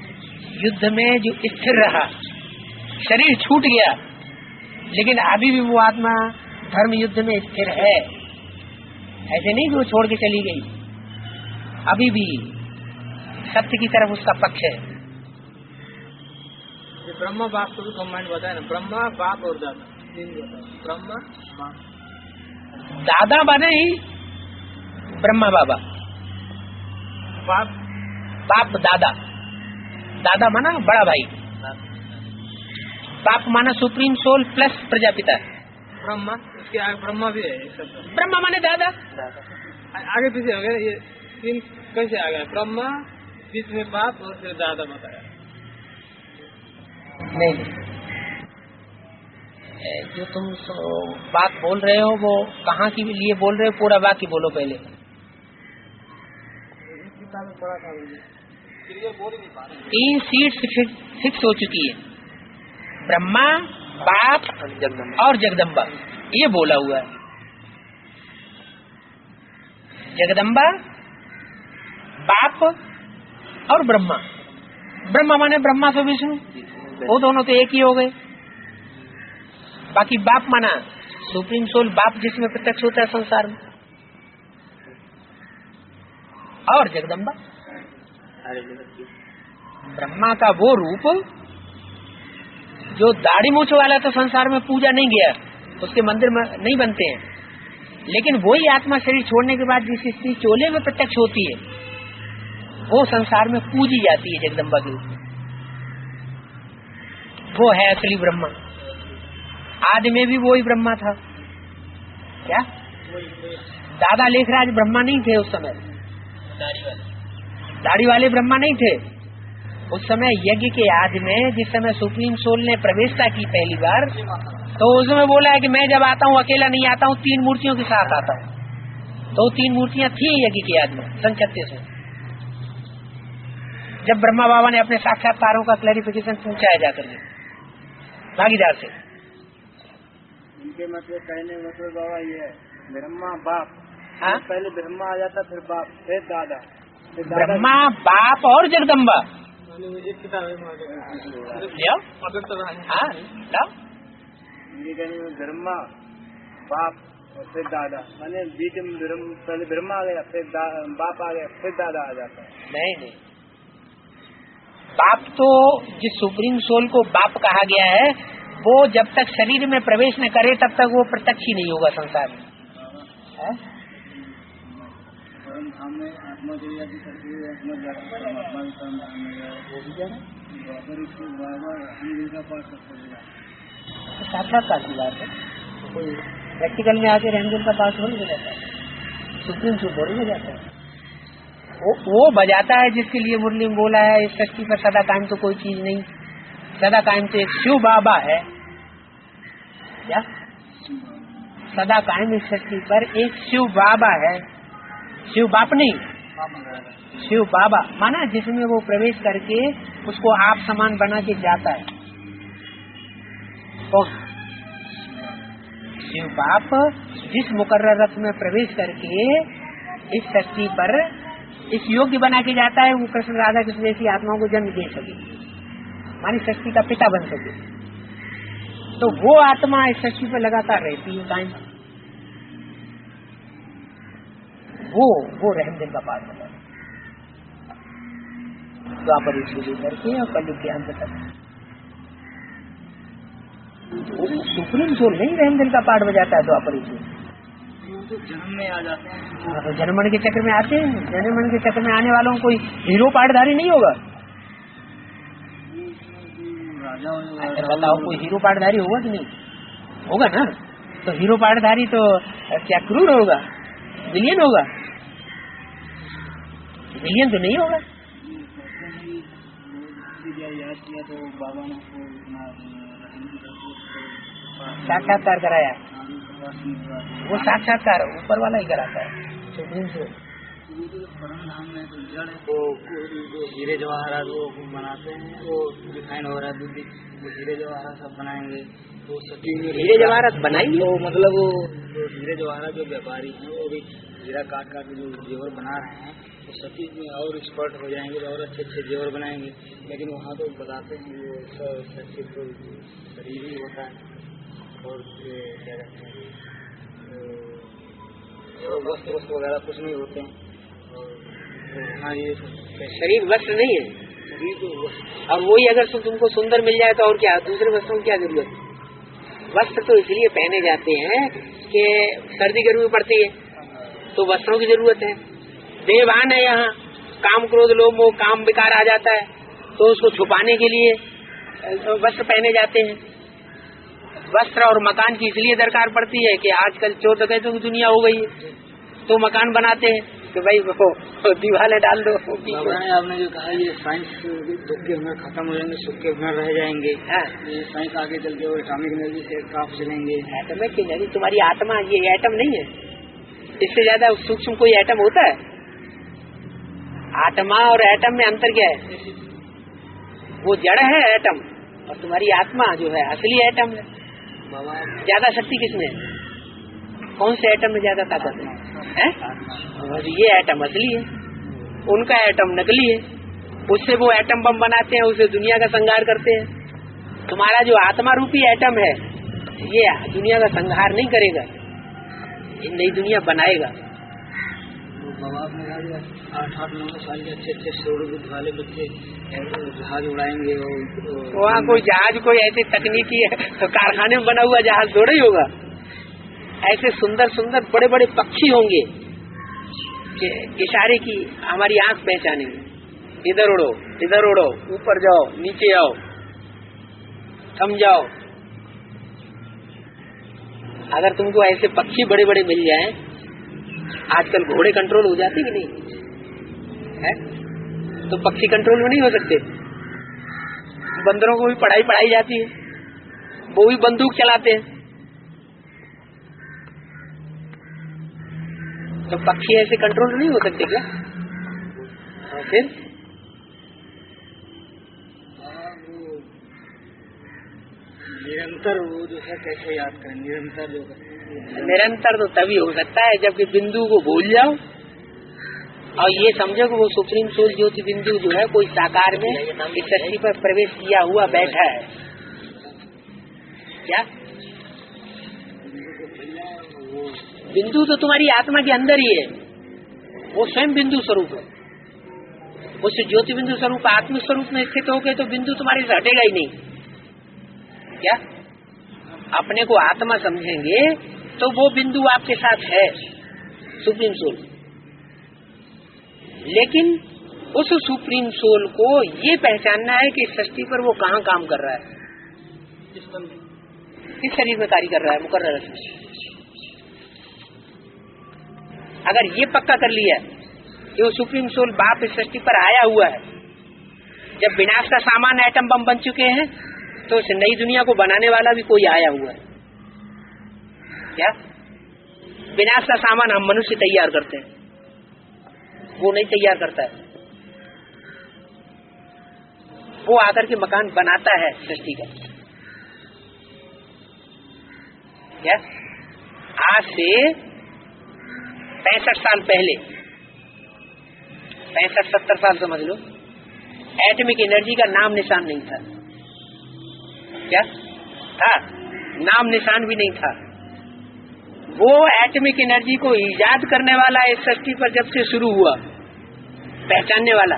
युद्ध में जो स्थिर रहा, शरीर छूट गया लेकिन अभी भी वो आत्मा धर्म युद्ध में स्थिर है। ऐसे नहीं कि वो छोड़ के चली गई, अभी भी सत्य की तरफ उसका पक्ष है। ब्रह्मा बाप को भी कम्बाइंड बताया ना, ब्रह्मा, बाप और दादा, तीन बताया। ब्रह्मा, बाप, दादा बने ही ब्रह्मा बाबा, बाप, बाप दादा, दादा माना बड़ा भाई, बाप माना supreme soul plus Prajapita. Brahma, इसके आगे ब्रह्मा भी है एक शब्द। ब्रह्मा माने दादा, आगे पीछे हो गया ये तीन, कैसे आ गया? ब्रह्मा, बीच में बाप और फिर दादा बताया। नहीं, जो तुम बात बोल रहे हो वो कहाँ की लिए बोल रहे हो? पूरा वाक्य बोलो पहले। पढ़ा था, बोल नहीं पा रहे। 3 सीट्स फिक्स हो चुकी है, ब्रह्मा, बाप और जगदम्बा, ये बोला हुआ है। जगदम्बा, बाप और ब्रह्मा। ब्रह्मा माने ब्रह्मा से विष्णु, वो दोनों तो एक ही हो गए। बाकी बाप माना सुप्रीम सोल, बाप जिसमें प्रत्यक्ष होता है संसार में, और जगदम्बा ब्रह्मा का वो रूप जो दाढ़ी मूछ वाला तो संसार में पूजा नहीं गया, उसके मंदिर में नहीं बनते हैं, लेकिन वही आत्मा शरीर छोड़ने के बाद जिस स्त्री चोले में प्रत्यक्ष होती है वो संसार में पूजी जाती है जगदम्बा के रूप में। वो है असली ब्रह्मा। आदि में भी वही ब्रह्मा था। क्या दादा लेखराज ब्रह्मा नहीं थे उस समय? दाढ़ी वाले ब्रह्मा नहीं थे उस समय। यज्ञ के आदि में जिस समय सुप्रीम सोल ने प्रवेशता की पहली बार, तो उसमें बोला है कि मैं जब आता हूँ अकेला नहीं आता हूँ, 3 मूर्तियों के साथ आता हूँ। तो 3 मूर्तियां थी यज्ञ के आदि में सन 36 में, जब ब्रह्मा बाबा ने अपने साक्षात्कारों का क्लैरिफिकेशन पूछा है जाकर भागीदार से। इनके मतलब कहने मतलब बाबा ये है, ब्रह्मा बाप, हाँ? पहले ब्रह्मा आ जाता, फिर बाप, फिर दादा, ब्रह्मा, बाप और जगदम्बा। एक किताब ब्रह्मा, बाप और फिर दादा, माने बीच में पहले ब्रह्मा आ गया, फिर बाप आ गया, फिर दादा आ जाता है। नहीं, बाप तो जिस सुप्रीम सोल को बाप कहा गया है वो जब तक शरीर में प्रवेश न करे तब तक वो प्रत्यक्ष ही नहीं होगा संसार में। साक्षात्कार की बात है, कोई प्रैक्टिकल में आके रेंजर का पास हो नहीं जाता है, सुप्रीम सोल बोल हो जाता है। वो बजाता है जिसके लिए मुरली में बोला है इस सृष्टि पर सदा कायम तो कोई चीज नहीं, सदा कायम तो एक शिव बाबा है। क्या सदा कायम इस सृष्टि पर एक शिव बाबा है, शिव बाप नहीं, शिव बाबा माना जिसमें वो प्रवेश करके उसको आप समान बना के जाता है। कौन? शिव बाप जिस मुकर्रर रथ में प्रवेश करके इस सृष्टि पर इस योग्य बना के जाता है वो कृष्ण राधा कृष्ण जैसी आत्माओं को जन्म दे सके, मानी सृष्टि का पिता बन सके। तो वो आत्मा इस सृष्टि पर लगातार रहती है कायम। वो रहम दिल का पाठ होता है द्वापर युग से करके और कलयुग के अंत तक। सुप्रीम सोल नहीं रहम दिल का पाठ बजाता है द्वापर युग। तो जन्म में आ जाते हैं। तो जन्म मरण के चक्कर में आते हैं। जन्म मरण के चक्कर में आने वालों को कोई हीरो पाटधारी नहीं होगा? राजा अच्छा बताओ, कोई हीरो पाटधारी होगा कि नहीं? होगा ना। तो हीरो पाटधारी तो क्या क्रूर होगा? विलियन होगा? विलियन तो नहीं होगा। याद किया तो बाबा ने साक्षात्कार कराया, वो साक्षात्कार ऊपर वाला ही कराता है। परम धाम में तो जड़ वो जो हीरे जवाहरात वो बनाते हैं, वो रिफाइन हो रहा है दूध, वो हीरे जवाहरात सब बनाएंगे। तो सती हीरे जवाहरात बनाएंगे। तो मतलब वो जो हीरे जवाहरात जो व्यापारी हैं वो भी हीरा काट काट जो जेवर बना रहे हैं, तो सती में और एक्सपर्ट हो जाएंगे और अच्छे अच्छे जेवर बनाएंगे। लेकिन वहाँ तो बताते हैं वो सच्ची तो शरीर ही होता है और क्या कहते हैं वस्त्र वस्त्र वगैरह कुछ नहीं होते हैं। हाँ, ये शरीर वस्त्र नहीं है। शरीर तो और वही अगर तुमको सुंदर मिल जाए तो और क्या, दूसरे वस्त्रों की क्या जरूरत? वस्त्र तो इसलिए पहने जाते हैं कि सर्दी गर्मी पड़ती है तो वस्त्रों की जरूरत है। देवान है यहाँ, काम क्रोध लोभ मोह काम विकार आ जाता है तो उसको छुपाने के लिए वस्त्र पहने जाते हैं। वस्त्र और मकान की इसलिए दरकार पड़ती है कि आजकल चोर डकैतों की दुनिया हो गई है, तो मकान बनाते हैं कि भाई वो दीवारें डाल दो। आपने जो कहा ये साइंस दुख के हुनर खत्म हो जाएंगे, सुख के हुनर रह जाएंगे। हाँ। ये साइंस आगे चल के वो एटॉमिक एनर्जी से काफ चलेंगे। एटॉमिक एनर्जी, तुम्हारी आत्मा ये एटम नहीं है, इससे ज्यादा सूक्ष्म कोई एटम होता है? आत्मा और एटम में अंतर क्या है? वो जड़ है एटम, और तुम्हारी आत्मा जो है असली एटम है। ज्यादा शक्ति किसमें है? कौन से एटम में ज्यादा ताकत है? और ये एटम असली है, उनका एटम नकली है। उससे वो एटम बम बनाते हैं, उससे दुनिया का संहार करते हैं। तुम्हारा जो आत्मा रूपी एटम है ये दुनिया का संहार नहीं करेगा, ये नई दुनिया बनाएगा। बाबा आपने कहा 8-9 साल के अच्छे अच्छे शोरूम वाले बच्चे जहाज उड़ाएंगे। वहाँ कोई जहाज कोई ऐसी तकनीकी है तो कारखाने में बना हुआ जहाज थोड़ा ही होगा। ऐसे सुंदर सुंदर बड़े बड़े पक्षी होंगे कि इशारे की हमारी आंख पहचानेंगे, इधर उड़ो इधर उड़ो, ऊपर जाओ नीचे आओ, थम जाओ। अगर तुमको ऐसे पक्षी बड़े बड़े मिल जाएं, आजकल घोड़े कंट्रोल हो जाते कि नहीं है? तो पक्षी कंट्रोल में नहीं हो सकते। बंदरों को भी पढ़ाई जाती है, वो भी बंदूक चलाते हैं। तो पक्षी ऐसे कंट्रोल नहीं हो सकते क्या? और फिर निरंतर वो जो है कैसे याद करें? निरंतर तो तभी हो सकता है जबकि बिंदु को भूल जाओ और ये समझो कि वो सुप्रीम सोल ज्योति बिंदु जो है कोई साकार में इस सृष्टि पर प्रवेश किया हुआ बैठा है। क्या बिंदु तो तुम्हारी आत्मा के अंदर ही है, वो स्वयं बिंदु स्वरूप है। उस ज्योति बिंदु स्वरूप आत्म स्वरूप में स्थित हो गए तो बिंदु तुम्हारे से हटेगा ही नहीं। क्या अपने को आत्मा समझेंगे तो वो बिंदु आपके साथ है, सुप्रीम सोल। लेकिन उस सुप्रीम सोल को ये पहचानना है कि सृष्टि पर वो कहाँ काम कर रहा है, किस शरीर में कार्य कर रहा है मुकर्रर में। अगर ये पक्का कर लिया कि वो सुप्रीम सोल बाप इस सृष्टि पर आया हुआ है, जब विनाश का सामान एटम बम बन चुके हैं तो इस नई दुनिया को बनाने वाला भी कोई आया हुआ है। क्या विनाश का सामान हम मनुष्य तैयार करते हैं, वो नहीं तैयार करता है, वो आकर के मकान बनाता है सृष्टि का। क्या आज से 65 साल पहले, 65-70 साल समझ लो, एटॉमिक एनर्जी का नाम निशान नहीं था। क्या था? नाम निशान भी नहीं था। वो एटॉमिक एनर्जी को इजाद करने वाला इस सृष्टि पर जब से शुरू हुआ, पहचानने वाला,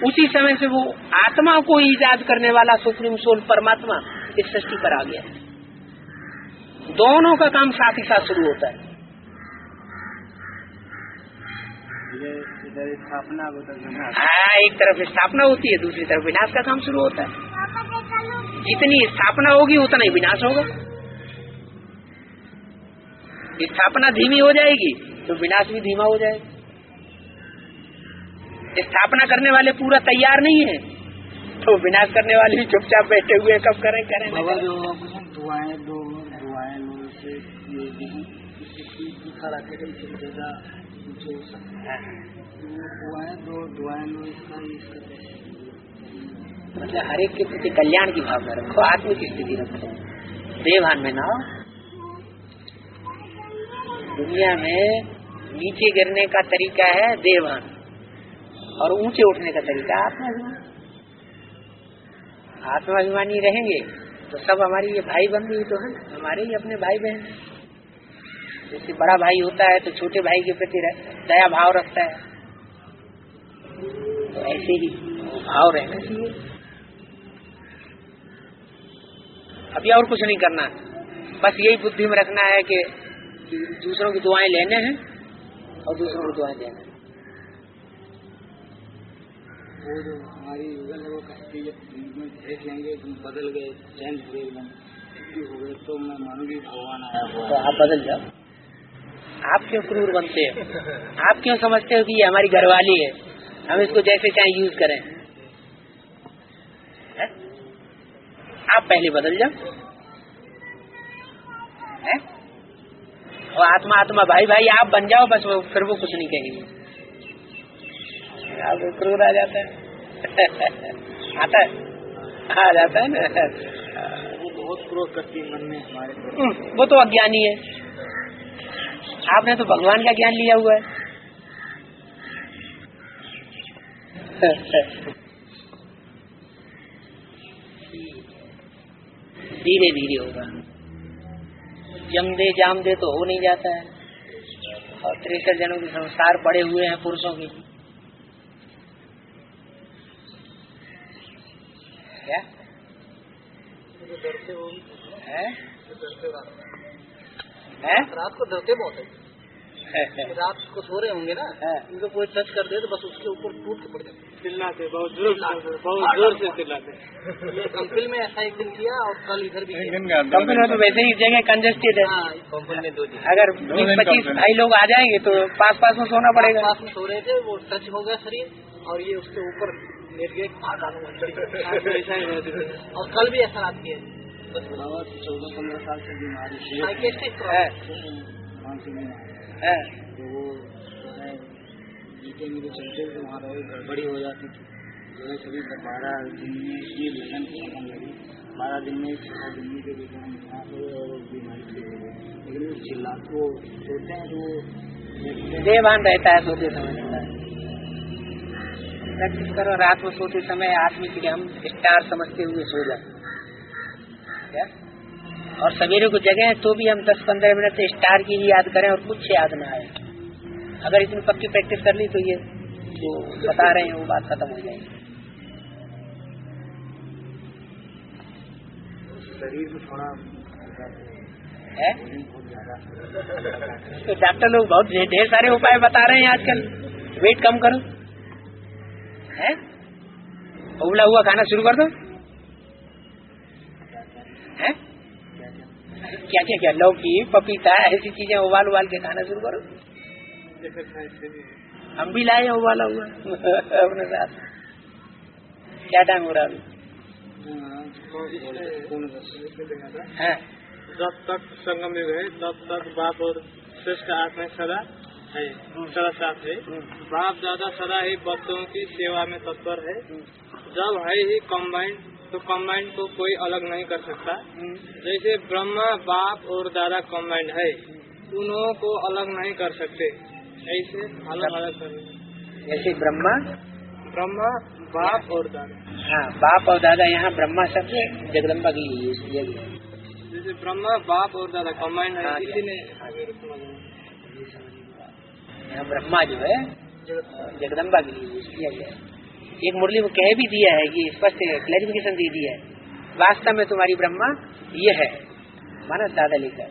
उसी समय से वो आत्मा को इजाद करने वाला सुप्रीम सोल परमात्मा इस सृष्टि पर आ गया। दोनों का काम साथ ही साथ शुरू होता है। स्थापना हाँ, एक तरफ स्थापना होती है, दूसरी तरफ विनाश का काम शुरू होता है। जितनी स्थापना होगी उतना ही विनाश होगा। स्थापना धीमी हो जाएगी तो विनाश भी धीमा हो जाएगा। स्थापना करने वाले पूरा तैयार नहीं है तो विनाश करने वाले भी चुपचाप बैठे हुए कब करें दुआएं लो से दुआएं लो इसका मतलब हर एक के प्रति कल्याण की भावना रखो, आत्मिक स्थिति रखो, देवभान में ना। दुनिया में नीचे गिरने का तरीका है देवभान और ऊंचे उठने का तरीका आत्माभिमान। आत्माभिमानी रहेंगे तो सब हमारी ये भाई बंधु ही तो है, हमारे ही अपने भाई बहन। जैसे बड़ा भाई होता है तो छोटे भाई के प्रति दया भाव रखता है, तो ऐसे ही भाव रहना चाहिए। अभी और कुछ नहीं करना, बस यही बुद्धि में रखना है कि दूसरों की दुआएं लेने हैं और दूसरों की दुआएं देना है। वो जो हमारी युगल है वो कहती है देख लेंगे तुम बदल गए, चेंज हो गए, हो गए तो मैं मानूंगी भगवान आया हुआ। तो आप बदल जाओ। आप क्यों क्रूर बनते हो? आप क्यों समझते हो कि ये हमारी घरवाली है, हम इसको जैसे चाहे यूज करें? है? आप पहले बदल जाओ। है? और आत्मा आत्मा भाई भाई आप बन जाओ, बस वो फिर वो कुछ नहीं कहेंगे। आप क्रूर आ जाता है आता है, आ जाता है ना। वो बहुत क्रोध करती है मन में हमारे। वो तो अज्ञानी है, आपने तो भगवान का ज्ञान लिया हुआ है। धीरे धीरे होगा, जम दे जाम दे तो हो नहीं जाता है। और 63 जनों के संस्कार पड़े हुए हैं पुरुषों की। क्या है? रात को डरते बहुत है। रात को सो रहे होंगे ना, उनको कोई टच कर दे तो बस उसके ऊपर टूट के पड़ जाते, चिल्लाते, बहुत जोर से चिल्लाते। कंपनी में ऐसा एक दिन किया और कल इधर भी। कंपनी में तो वैसे ही जगह कंजेस्टेड है। कंपनी में 2 दिन अगर 20-25 भाई लोग आ जाएंगे तो पास पास में सोना पड़ेगा। पास में सो रहे थे, वो टच हो गया शरीर और ये उसके ऊपर लेट गए। और कल भी ऐसा रात किया। 14-15 साल से बीमारी है। तो वो जीते मेरे चलते तो वहाँ गड़बड़ी हो जाती थी। जो है सभी 12 दिन में ये वेतन खत्म लगी, 12 दिन में 6 दिन के वेतन यहाँ पे और बीमारी ठीक हो गई। लेकिन चिल्ला को सोते हैं तो देवान रहता है सोते समय। प्रैक्टिस करो, रात में सोते समय आत्मिक हम स्टार समझते हुए सो जाए। और सवेरे को जगह तो भी हम 10-15 मिनट से स्टार की ही याद करें और कुछ याद न आए। अगर इतनी पक्की प्रैक्टिस कर ली तो ये जो बता रहे हैं वो बात खत्म हो जाएगी। शरीर में थोड़ा है तो डॉक्टर लोग बहुत ढेर सारे उपाय बता रहे हैं आजकल। वेट कम करो, है उबला हुआ खाना शुरू कर दो। है क्या क्या क्या लौकी पपीता ऐसी चीजें उबाल के खाना शुरू करो। हम भी लाए हैं उबाला हुआ अपने साथ। क्या टाइम हो रहा है? जब तक संगम युग है तब तक बाप और श्रेष्ठ आत्मा सदा है, सदा साथ है। बाप दादा सदा ही बच्चों की सेवा में तत्पर है। जब है ही कम्बाइंड तो कम्बाइंड को कोई अलग नहीं कर सकता। जैसे ब्रह्मा बाप और दादा कम्बाइंड है, उन्हों को अलग नहीं कर सकते, ऐसे अलग अलग कर। जैसे ब्रह्मा बाप और दादा। हाँ, बाप और दादा यहाँ ब्रह्मा शब्द जगदम्बा की जैसे ब्रह्मा बाप और दादा कम्बाइंड है, इसीलिए यहाँ ब्रह्मा जो है जगदम्बा के लिए यूज किया गया है। एक मुरली में कह भी दिया है कि स्पष्ट क्लैरिफिकेशन दे दिया है, वास्तव में तुम्हारी ब्रह्मा ये है, माना दादा लेकर।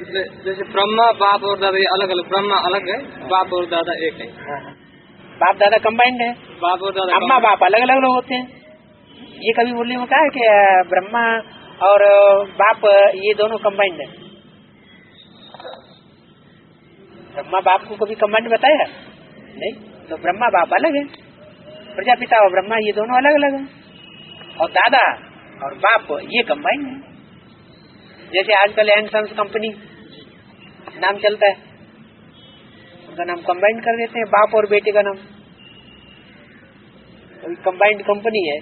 जैसे ब्रह्मा बाप और दादा ये अलग अलग, ब्रह्मा अलग है, बाप और दादा एक है। बाप दादा कंबाइंड है, बाप और दादा अम्मा बाप अलग अलग लोग होते हैं। ये कभी बोलने में कहा है कि ब्रह्मा और बाप ये दोनों कंबाइंड है? ब्रह्मा बाप को कभी कंबाइंड बताया नहीं? तो ब्रह्मा बाप अलग है, प्रजापिता और ब्रह्मा ये दोनों अलग अलग हैं, और दादा और बाप ये कंबाइंड है। जैसे आजकल एंड सन्स कंपनी नाम चलता है, उनका नाम कंबाइंड कर देते हैं, बाप और बेटे का नाम, कंबाइंड कंपनी है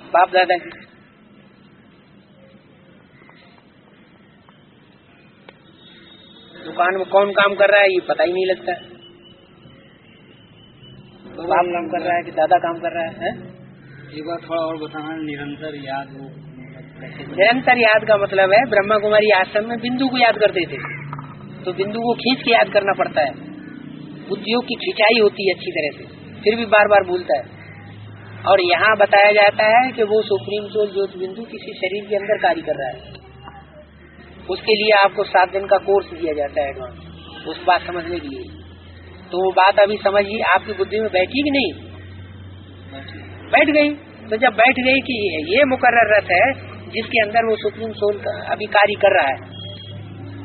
बाप दादा की। दुकान में कौन काम कर रहा है ये पता ही नहीं लगता है, बाप काम कर रहा है कि दादा काम कर रहा है? एक बार थोड़ा और बताना, निरंतर याद हो। निरंतर याद का मतलब है ब्रह्मा कुमारी आश्रम में बिंदु को याद करते थे, तो बिंदु को खींच के याद करना पड़ता है, बुद्धियों की खिंचाई होती है अच्छी तरह से, फिर भी बार बार भूलता है। और यहाँ बताया जाता है कि वो सुप्रीम सोल ज्योति बिंदु किसी शरीर के अंदर कार्य कर रहा है, उसके लिए आपको 7 दिन का कोर्स दिया जाता है एडवांस, उस बात समझने के लिए। तो वो बात अभी समझिए, आपकी बुद्धि में बैठी कि नहीं? बैठ गई। तो जब बैठ गई कि ये मुकर्रर रथ है जिसके अंदर वो सुप्रीम सोल अभी कार्य कर रहा है,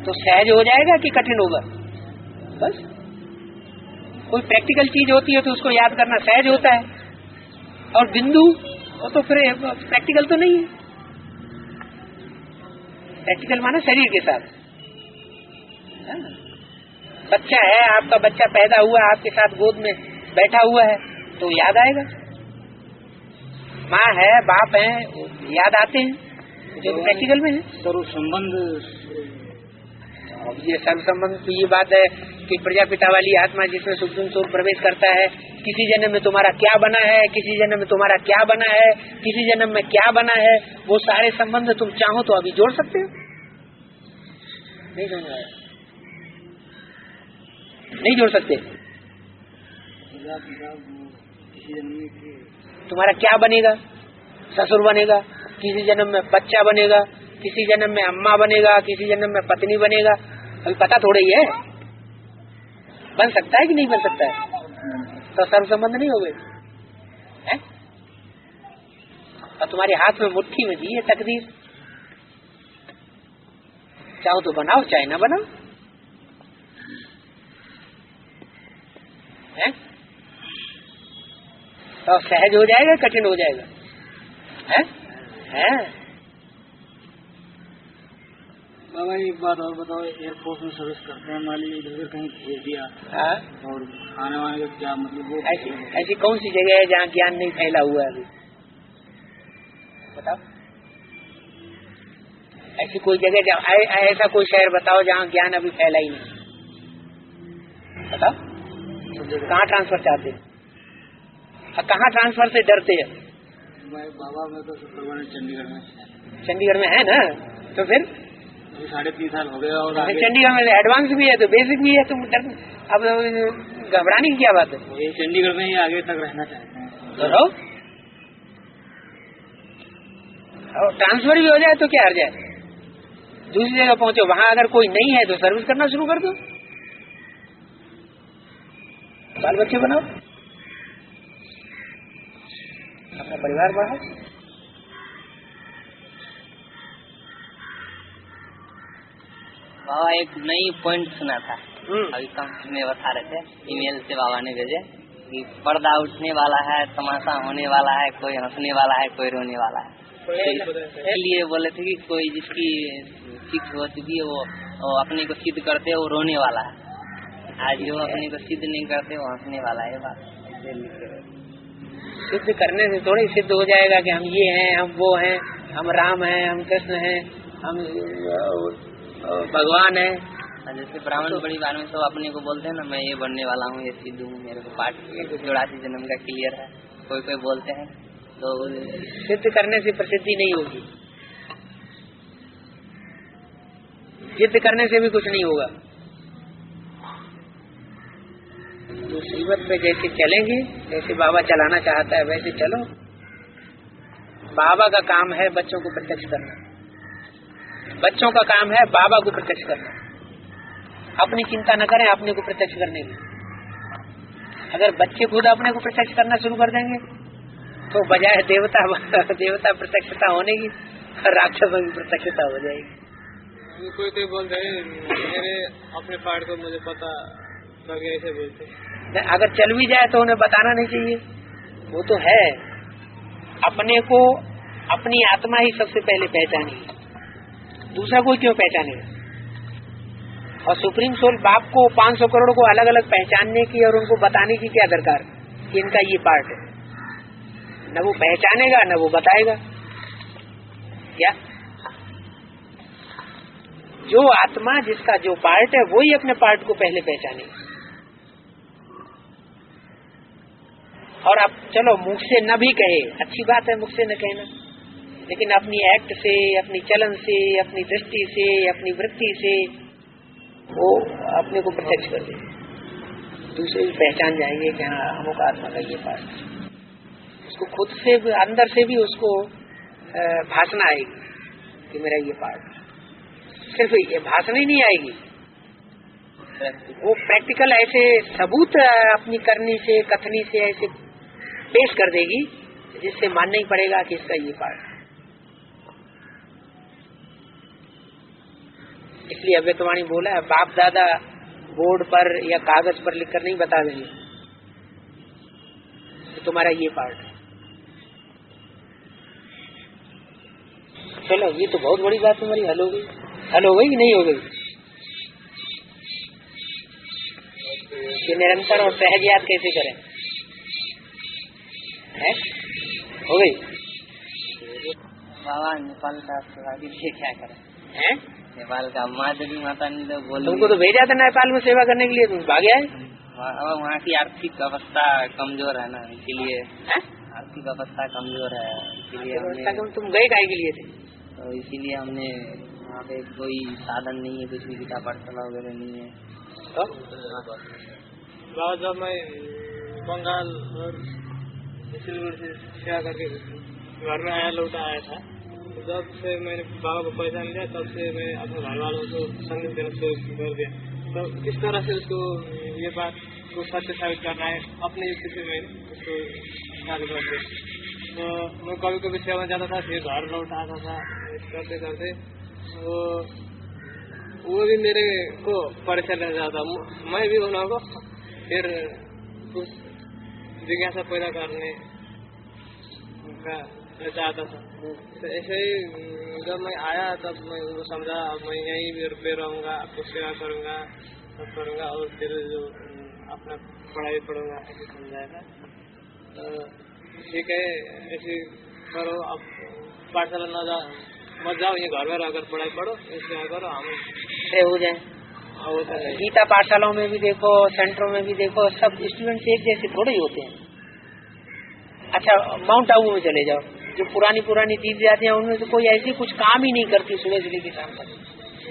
तो सहज हो जाएगा कि कठिन होगा? बस कोई प्रैक्टिकल चीज होती है तो उसको याद करना सहज होता है, और बिंदु वो तो फिर प्रैक्टिकल तो नहीं है। प्रैक्टिकल माना शरीर के साथ। बच्चा है, आपका बच्चा पैदा हुआ आपके साथ गोद में बैठा हुआ है तो याद आएगा। माँ है, बाप है, याद आते हैं जो प्रैक्टिकल में है। सर्व संबंध, ये सर्व संबंध तो ये बात है कि प्रजापिता वाली आत्मा जिसमें सुप्रीम सोल प्रवेश करता है, किसी जन्म में तुम्हारा क्या बना है, किसी जन्म में तुम्हारा क्या बना है, किसी जन्म में क्या बना है, वो सारे संबंध तुम चाहो तो अभी जोड़ सकते हो। नहीं समझ आया? नहीं जोड़ सकते। तुम्हारा क्या बनेगा? ससुर बनेगा, किसी जन्म में बच्चा बनेगा, किसी जन्म में अम्मा बनेगा, किसी जन्म में पत्नी बनेगा, अभी पता थोड़ा ही है। बन सकता है कि नहीं बन सकता है? तो सर्व संबंध नहीं हो गए। और तुम्हारे हाथ में मुट्ठी में दी है तकदीर, चाहो तो बनाओ चाहे ना बनाओ। है तो सहज हो जाएगा कठिन हो जाएगा? है बाबा एक बात और बताओ, एयरफोर्स में सर्विस करते हैं, मान लीजिए इधर कहीं भेज दिया, और खाने वाने का क्या मतलब? वो ऐसी कौन सी जगह है जहाँ ज्ञान नहीं फैला हुआ है अभी? बताओ, ऐसी कोई जगह, ऐसा कोई शहर बताओ जहाँ ज्ञान अभी फैला ही नहीं। बताओ कहाँ ट्रांसफर चाहते हैं, कहाँ ट्रांसफर से डरते हैं? बाबा मैं तो चंडीगढ़ में। चंडीगढ़ में है ना, तो फिर 3.5 साल हो गया, और चंडीगढ़ में एडवांस भी है तो बेसिक भी है, तुम अब घबराने की क्या बात है? ये चंडीगढ़ में ही आगे तक रहना चाहते हैं तो रहो, ट्रांसफर भी हो जाए तो क्या हर जाए, दूसरी जगह पहुंचो, वहां अगर कोई नहीं है तो सर्विस करना शुरू कर दो, बाल बच्चे बनाओ, अपना परिवार बढ़ाओ। बाबा एक नई पॉइंट सुना था, अभी कंपनी में बता रहे थे, ईमेल से बाबा ने भेजे कि पर्दा उठने वाला है, तमाशा होने वाला है, कोई हंसने वाला है, कोई रोने वाला है। इसलिए बोले थे कि कोई जिसकी फिक्स हो चुकी है वो अपने को सिद्ध करते है, वो रोने वाला है, आज जो अपने को सिद्ध नहीं करते वो हंसने वाला है। बात सिद्ध करने से थोड़ी सिद्ध हो जाएगा कि हम ये हैं, हम वो हैं, हम राम हैं, हम कृष्ण हैं, हम भगवान है। जैसे ब्राह्मण बड़ी बार में सब अपने को बोलते हैं ना, मैं ये बनने वाला हूँ, ये सिद्ध हूँ, मेरे को पाठ 84 जन्म का क्लियर है, कोई कोई बोलते हैं। तो सिद्ध करने से प्रसिद्धि नहीं होगी, सिद्ध करने से भी कुछ नहीं होगा। मुसीबत पे जैसे चलेंगे, जैसे बाबा चलाना चाहता है वैसे चलो। बाबा का काम है बच्चों को प्रत्यक्ष करना, बच्चों का काम है बाबा को प्रत्यक्ष करना, अपनी चिंता न करें अपने को प्रत्यक्ष करने की। अगर बच्चे खुद अपने को प्रत्यक्ष करना शुरू कर देंगे तो बजाय देवता प्रत्यक्षता होने की राक्षसों की प्रत्यक्षता हो जाएगी। कोई बोलते हैं मेरे अपने पार्ट को मुझे पता लग गया, ऐसे बोलते। अगर चल भी जाए तो उन्हें बताना नहीं चाहिए, वो तो है। अपने को अपनी आत्मा ही सबसे पहले पहचानेगी, दूसरा कोई क्यों पहचानेगा। और सुप्रीम सोल बाप को 500 करोड़ को अलग अलग पहचानने की और उनको बताने की क्या दरकार कि इनका ये पार्ट है। न वो पहचानेगा न वो बताएगा। क्या जो आत्मा जिसका जो पार्ट है वो ही अपने पार्ट को पहले पहचानेगा। और अब चलो मुख से न भी कहे, अच्छी बात है मुख से न कहना, लेकिन अपनी एक्ट से, अपनी चलन से, अपनी दृष्टि से, अपनी वृत्ति से वो अपने को प्रत्यक्ष कर दे, दूसरे भी पहचान जाएंगे कि हाँ अमुक आत्मा का ये पार्ट। उसको खुद से भी, अंदर से भी उसको भाषण आएगी कि मेरा ये पार्ट। सिर्फ ये भाषण ही नहीं आएगी, वो प्रैक्टिकल ऐसे सबूत अपनी करनी से, कथनी से ऐसे पेश कर देगी जिससे मानना ही पड़ेगा कि इसका ये पार्ट। इसलिए अव्यक्तवाणी बोला है, बाप दादा बोर्ड पर या कागज पर लिखकर नहीं बता देंगे तो तुम्हारा ये पार्ट है। चलो ये तो बहुत बड़ी बात तुम्हारी हल हो गई। हल हो गई कि नहीं हो गई? कि निरंतर और सहज याद कैसे करें? है हो गई। बाबा नेपाल का सेवा के लिए क्या करें? हैं? नेपाल का माधुरी माता ने तो बोल, तुमको तो भेजा था नेपाल में सेवा करने के लिए, तुम भाग गए। वहाँ की आर्थिक अवस्था कमजोर है ना, इसीलिए आर्थिक अवस्था कमजोर है, इसीलिए तुम गए काहे के लिए थे? तो इसीलिए हमने वहाँ पे कोई साधन नहीं है, कुछ भी किताब पाठशाला वगैरह नहीं है। तो जब मैं बंगाल और सिलगुड़ी से सेवा करके घर में लौटा आया था, जब से मैंने बाबा को पहचान लिया तब से मैं अपने घर वालों को संदेश देना शुरू कर दिया। तो किस तरह से उसको ये बात को सत्य साबित करना है अपने युक्ति से मैं उसको चालू कर दिया। तो मैं कभी कभी सेवा जाता था, फिर घर लौट आता था, करते करते वो भी मेरे को परेशान रह जाता, मैं भी उन को फिर कुछ जिज्ञासा पैदा करने का चाहता था। तो ऐसे ही जब मैं आया तब मैं उनको समझा, अब मैं यहीं पे रहूँगा, आपको सेवा करूँगा, सब करूँगा और फिर जो अपना पढ़ाई पढ़ूँगा, ऐसे समझाया था। तो ठीक है ऐसे करो, अब पाठशाला मत जाओ, ये घर में रहकर पढ़ाई पढ़ो, ऐसे करो, हम हो जाए। गीता पाठशालाओं में भी देखो, सेंटरों में भी देखो, सब स्टूडेंट्स एक जैसे थोड़े ही होते हैं। अच्छा माउंट आबू में चले जाओ, जो पुरानी तीर्थ जाते हैं उनमें से कोई ऐसी कुछ काम ही नहीं करती, सुबह से लेकर शाम तक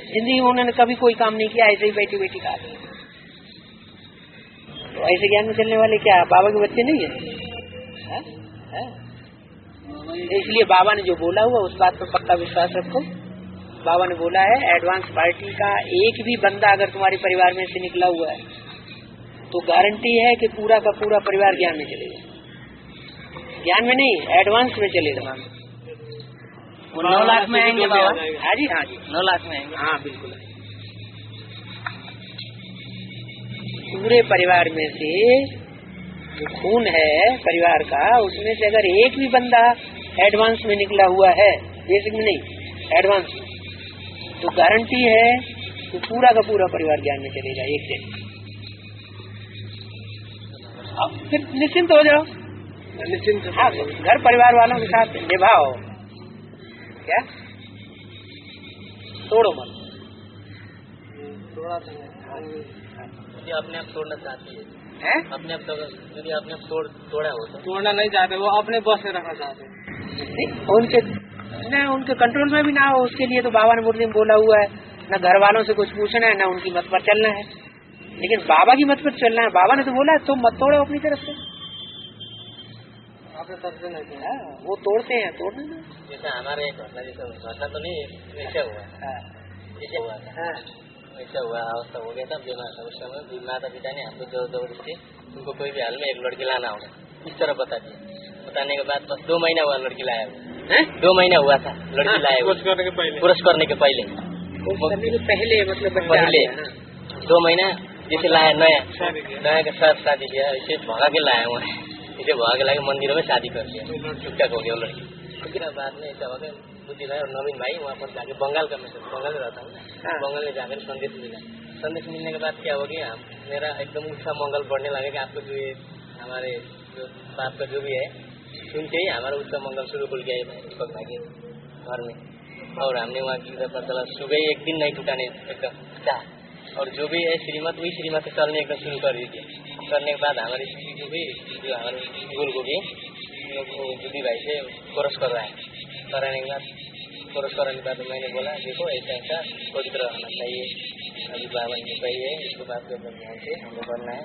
जिंदगी में उन्होंने कभी कोई काम नहीं किया, ऐसे ही बैठी बैठी खा ली। तो ऐसे ज्ञान में चलने वाले क्या बाबा के बच्चे नहीं है? इसलिए बाबा ने जो बोला हुआ उस बात पर पक्का विश्वास रखो। बाबा ने बोला है एडवांस पार्टी का एक भी बंदा अगर तुम्हारे परिवार में से निकला हुआ है तो गारंटी है कि पूरा का पूरा परिवार ज्ञान में चलेगा। ज्ञान में नहीं, एडवांस में चलेगा। वो 9 लाख में आएंगे बाबा? हाँ जी, हाँ जी, 9 लाख में आएंगे। हाँ बिल्कुल। पूरे परिवार में से जो खून है परिवार का, उसमें से अगर एक भी बंदा एडवांस में निकला हुआ है, बेसिक में नहीं एडवांस में, तो गारंटी है कि पूरा का पूरा परिवार ज्ञान में चलेगा एक दिन। अब फिर निश्चिंत हो जाओ, निश्चिंत। हाँ, घर परिवार वालों के साथ निभाओ, क्या तोड़ो मत। थोड़ा यदि अपने आप तोड़ना चाहते हैं, अपने आप यदि अपने आप तोड़ा हो तो तोड़ना नहीं चाहते, वो अपने बस में रखना चाहते, उनके कंट्रोल में भी ना हो। उसके लिए तो बाबा ने मुरली में बोला हुआ है, न घर वालों से कुछ पूछना है, न उनकी मत पर चलना है, लेकिन बाबा की मत पर चलना है। बाबा ने तो बोला है तुम मत तोड़ो अपनी तरफ से। से सबसे नहीं है, वो तोड़ते हैं, तोड़ने दो। जैसे हमारे एक घटना, जैसे घटना तो नहीं, ऐसे हुआ था, ऐसा हुआ अवस्था हो गया था, बीमार था। उस समय माता पिता ने हमको जबरदस्ती उनको कोई भी हाल में एक लड़की लाना होगा इस तरह बता दिया। बताने के बाद बस 2 महीना हुआ लड़की लाया हुआ, 2 महीना हुआ था लड़की लाया हुआ, पुरुष करने के पहले मतलब पहले 2 महीना जैसे लाया, नया के साथ शादी किया, इसे भगा के लाया हुआ है, इसे भगा के लाके मंदिरों में शादी कर दिया, चुपचाप हो गया वो लड़की। फिर बाद में ऐसा हो गया, बुद्धि भाई और नवीन भाई वहाँ पर जाके बंगाल का, मैं बंगाल में रहता हूँ ना, बंगाल में जाकर संदेश मिला। संदेश मिलने के बाद क्या हो गया, मेरा एकदम उत्साह मंगल बढ़ने लगा कि आपको जो ये हमारे जो बाप का जो भी है सुनते ही हमारा उत्साह मंगल शुरू खुल गया दीपक भाई के घर में। और हमने वहाँ की पता चला, सुबह एक दिन नहीं टूटाने एकदम चाह, और जो भी है श्रीमत वही श्रीमत से चलने एकदम शुरू कर दीजिए। करने के बाद हमारी स्त्री को भी, जो हमारे गुल को भी बुद्धि भाई से कोरस कर रहा है। कराने के बाद कोरस कराने के बाद मैंने बोला देखो ऐसा ऐसा पवित्र रहना चाहिए, अभी बाबा ने चाहिए, इसके बाद के ध्यान से हमको करना है,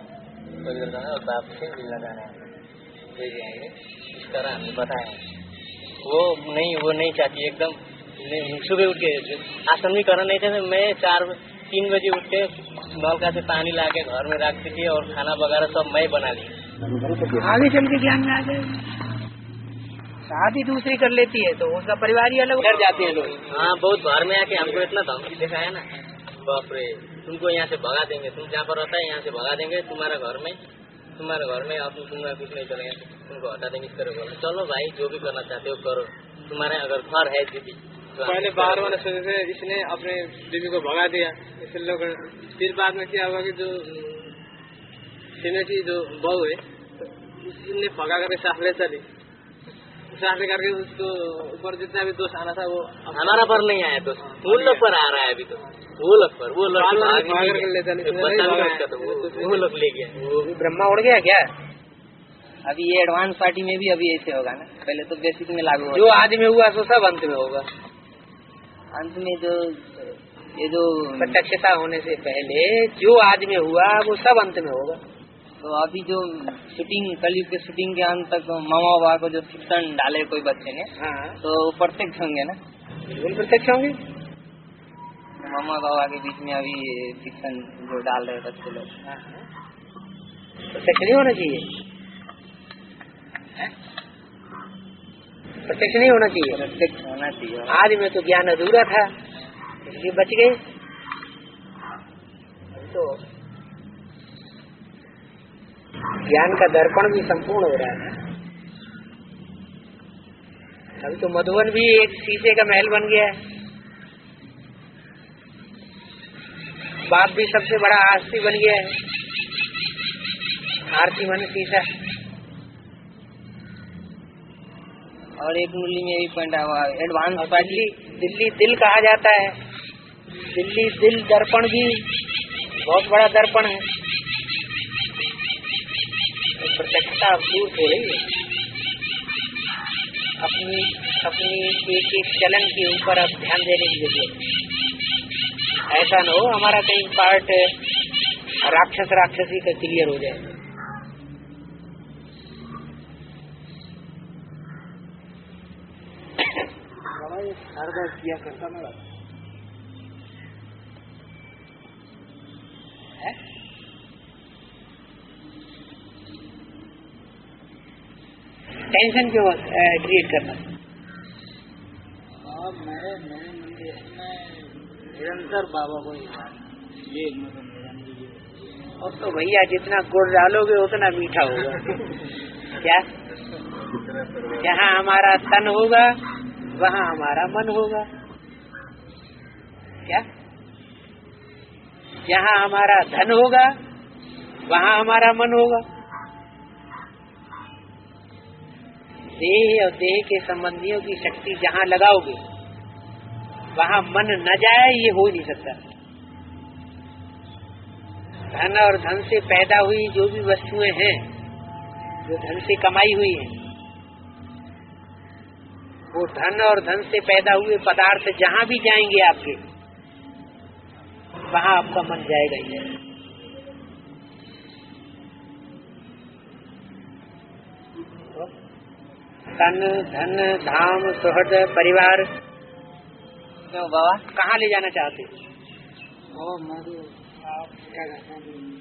पवित्र रहना और बाप से मिलना जाना है, ले जाएंगे। इस तरह हमने बताया। वो नहीं चाहती एकदम। सुबह उठ के आसन भी करना नहीं था, मैं 3 बजे उठ के नलका से पानी ला के घर में रखती थी और खाना वगैरह सब मैं बना ली। आगे चल के ज्ञान में आ जाए, शादी दूसरी कर लेती है तो उसका परिवार ही अलग डर जाते हैं लोग। हाँ, बहुत घर में आके हमको इतना धमकी दिखाया ना, बाप रे, तुमको यहाँ से भगा देंगे, तुम जहाँ पर रहता है यहाँ से भगा देंगे, तुम्हारे घर में अब तुम्हारा कुछ नहीं चलेगा, तुमको हटा देंगे। इस तरह बोला। चलो भाई जो भी करना चाहते हो करो, तुम्हारे अगर घर है दीदी। पहले बाहर वाले सोचे थे, इसने अपने बीवी को भगा दिया, इस लोग। फिर बाद में क्या हुआ कि जो की जो बहू है उसने भगा करके साथ ले चली, साथ ले करके उसको ऊपर जितना भी दोष आना था वो हमारा पर नहीं आया, दोष वो लोग पर आ रहा है अभी तो। वो लोग ले गया, वो ब्रह्मा उड़ गया क्या? अभी ये एडवांस पार्टी में भी अभी ऐसे होगा ना, पहले तो बेसिक में लागू होगा। जो आज में हुआ तो सब अंत में होगा। अंत में ये जो प्रत्यक्षता होने से पहले जो आज में हुआ वो सब अंत में होगा। तो अभी जो शूटिंग, कलयुग के शूटिंग के अंत तक मामा बाबा को जो शिक्षण डाले कोई बच्चे ने, तो प्रत्यक्ष होंगे ना? बिल्कुल प्रत्यक्ष होंगे। मामा बाबा के बीच में अभी शिक्षण जो डाल रहे बच्चे लोग, प्रत्यक्ष नहीं होना चाहिए, प्रत्यक्ष नहीं होना चाहिए, प्रत्यक्ष होना चाहिए। आज में तो ज्ञान अधूरा था इसलिए बच गए। तो ज्ञान का दर्पण भी संपूर्ण हो रहा है। अभी तो मधुबन भी एक शीशे का महल बन गया है। बाप भी सबसे बड़ा आरती बन गया है। आरती मन शीशा। और एक मूल्य में भी पॉइंट हुआ, एडवांस पार्टी दिल्ली दिल कहा जाता है। दिल्ली दिल दर्पण भी बहुत बड़ा दर्पण है। प्रत्यक्षता दूर हो रही है। अपनी एक एक चलन के ऊपर अब ध्यान देने की जरूरत है। ऐसा न हो हमारा कहीं पार्ट राक्षसी का क्लियर हो जाए। किया करता ना है? टेंशन क्यों क्रिएट करना? मेरे मंदिर में निरंतर बाबा को ये और तो भैया जितना गुड़ डालोगे उतना मीठा होगा। क्या? जहाँ हमारा तन होगा वहाँ हमारा मन होगा। क्या? जहाँ हमारा धन होगा वहाँ हमारा मन होगा। देह और देह के संबंधियों की शक्ति जहाँ लगाओगे वहाँ मन न जाए, ये हो नहीं सकता। धन और धन से पैदा हुई जो भी वस्तुएं हैं, जो धन से कमाई हुई हैं, वो धन और धन से पैदा हुए पदार्थ जहाँ भी जाएंगे आपके, वहाँ आपका मन जाएगा ही जाएगा। तन धन धाम सुहृद परिवार। क्यों बाबा? कहाँ ले जाना चाहते? आप क्या कहते हैं?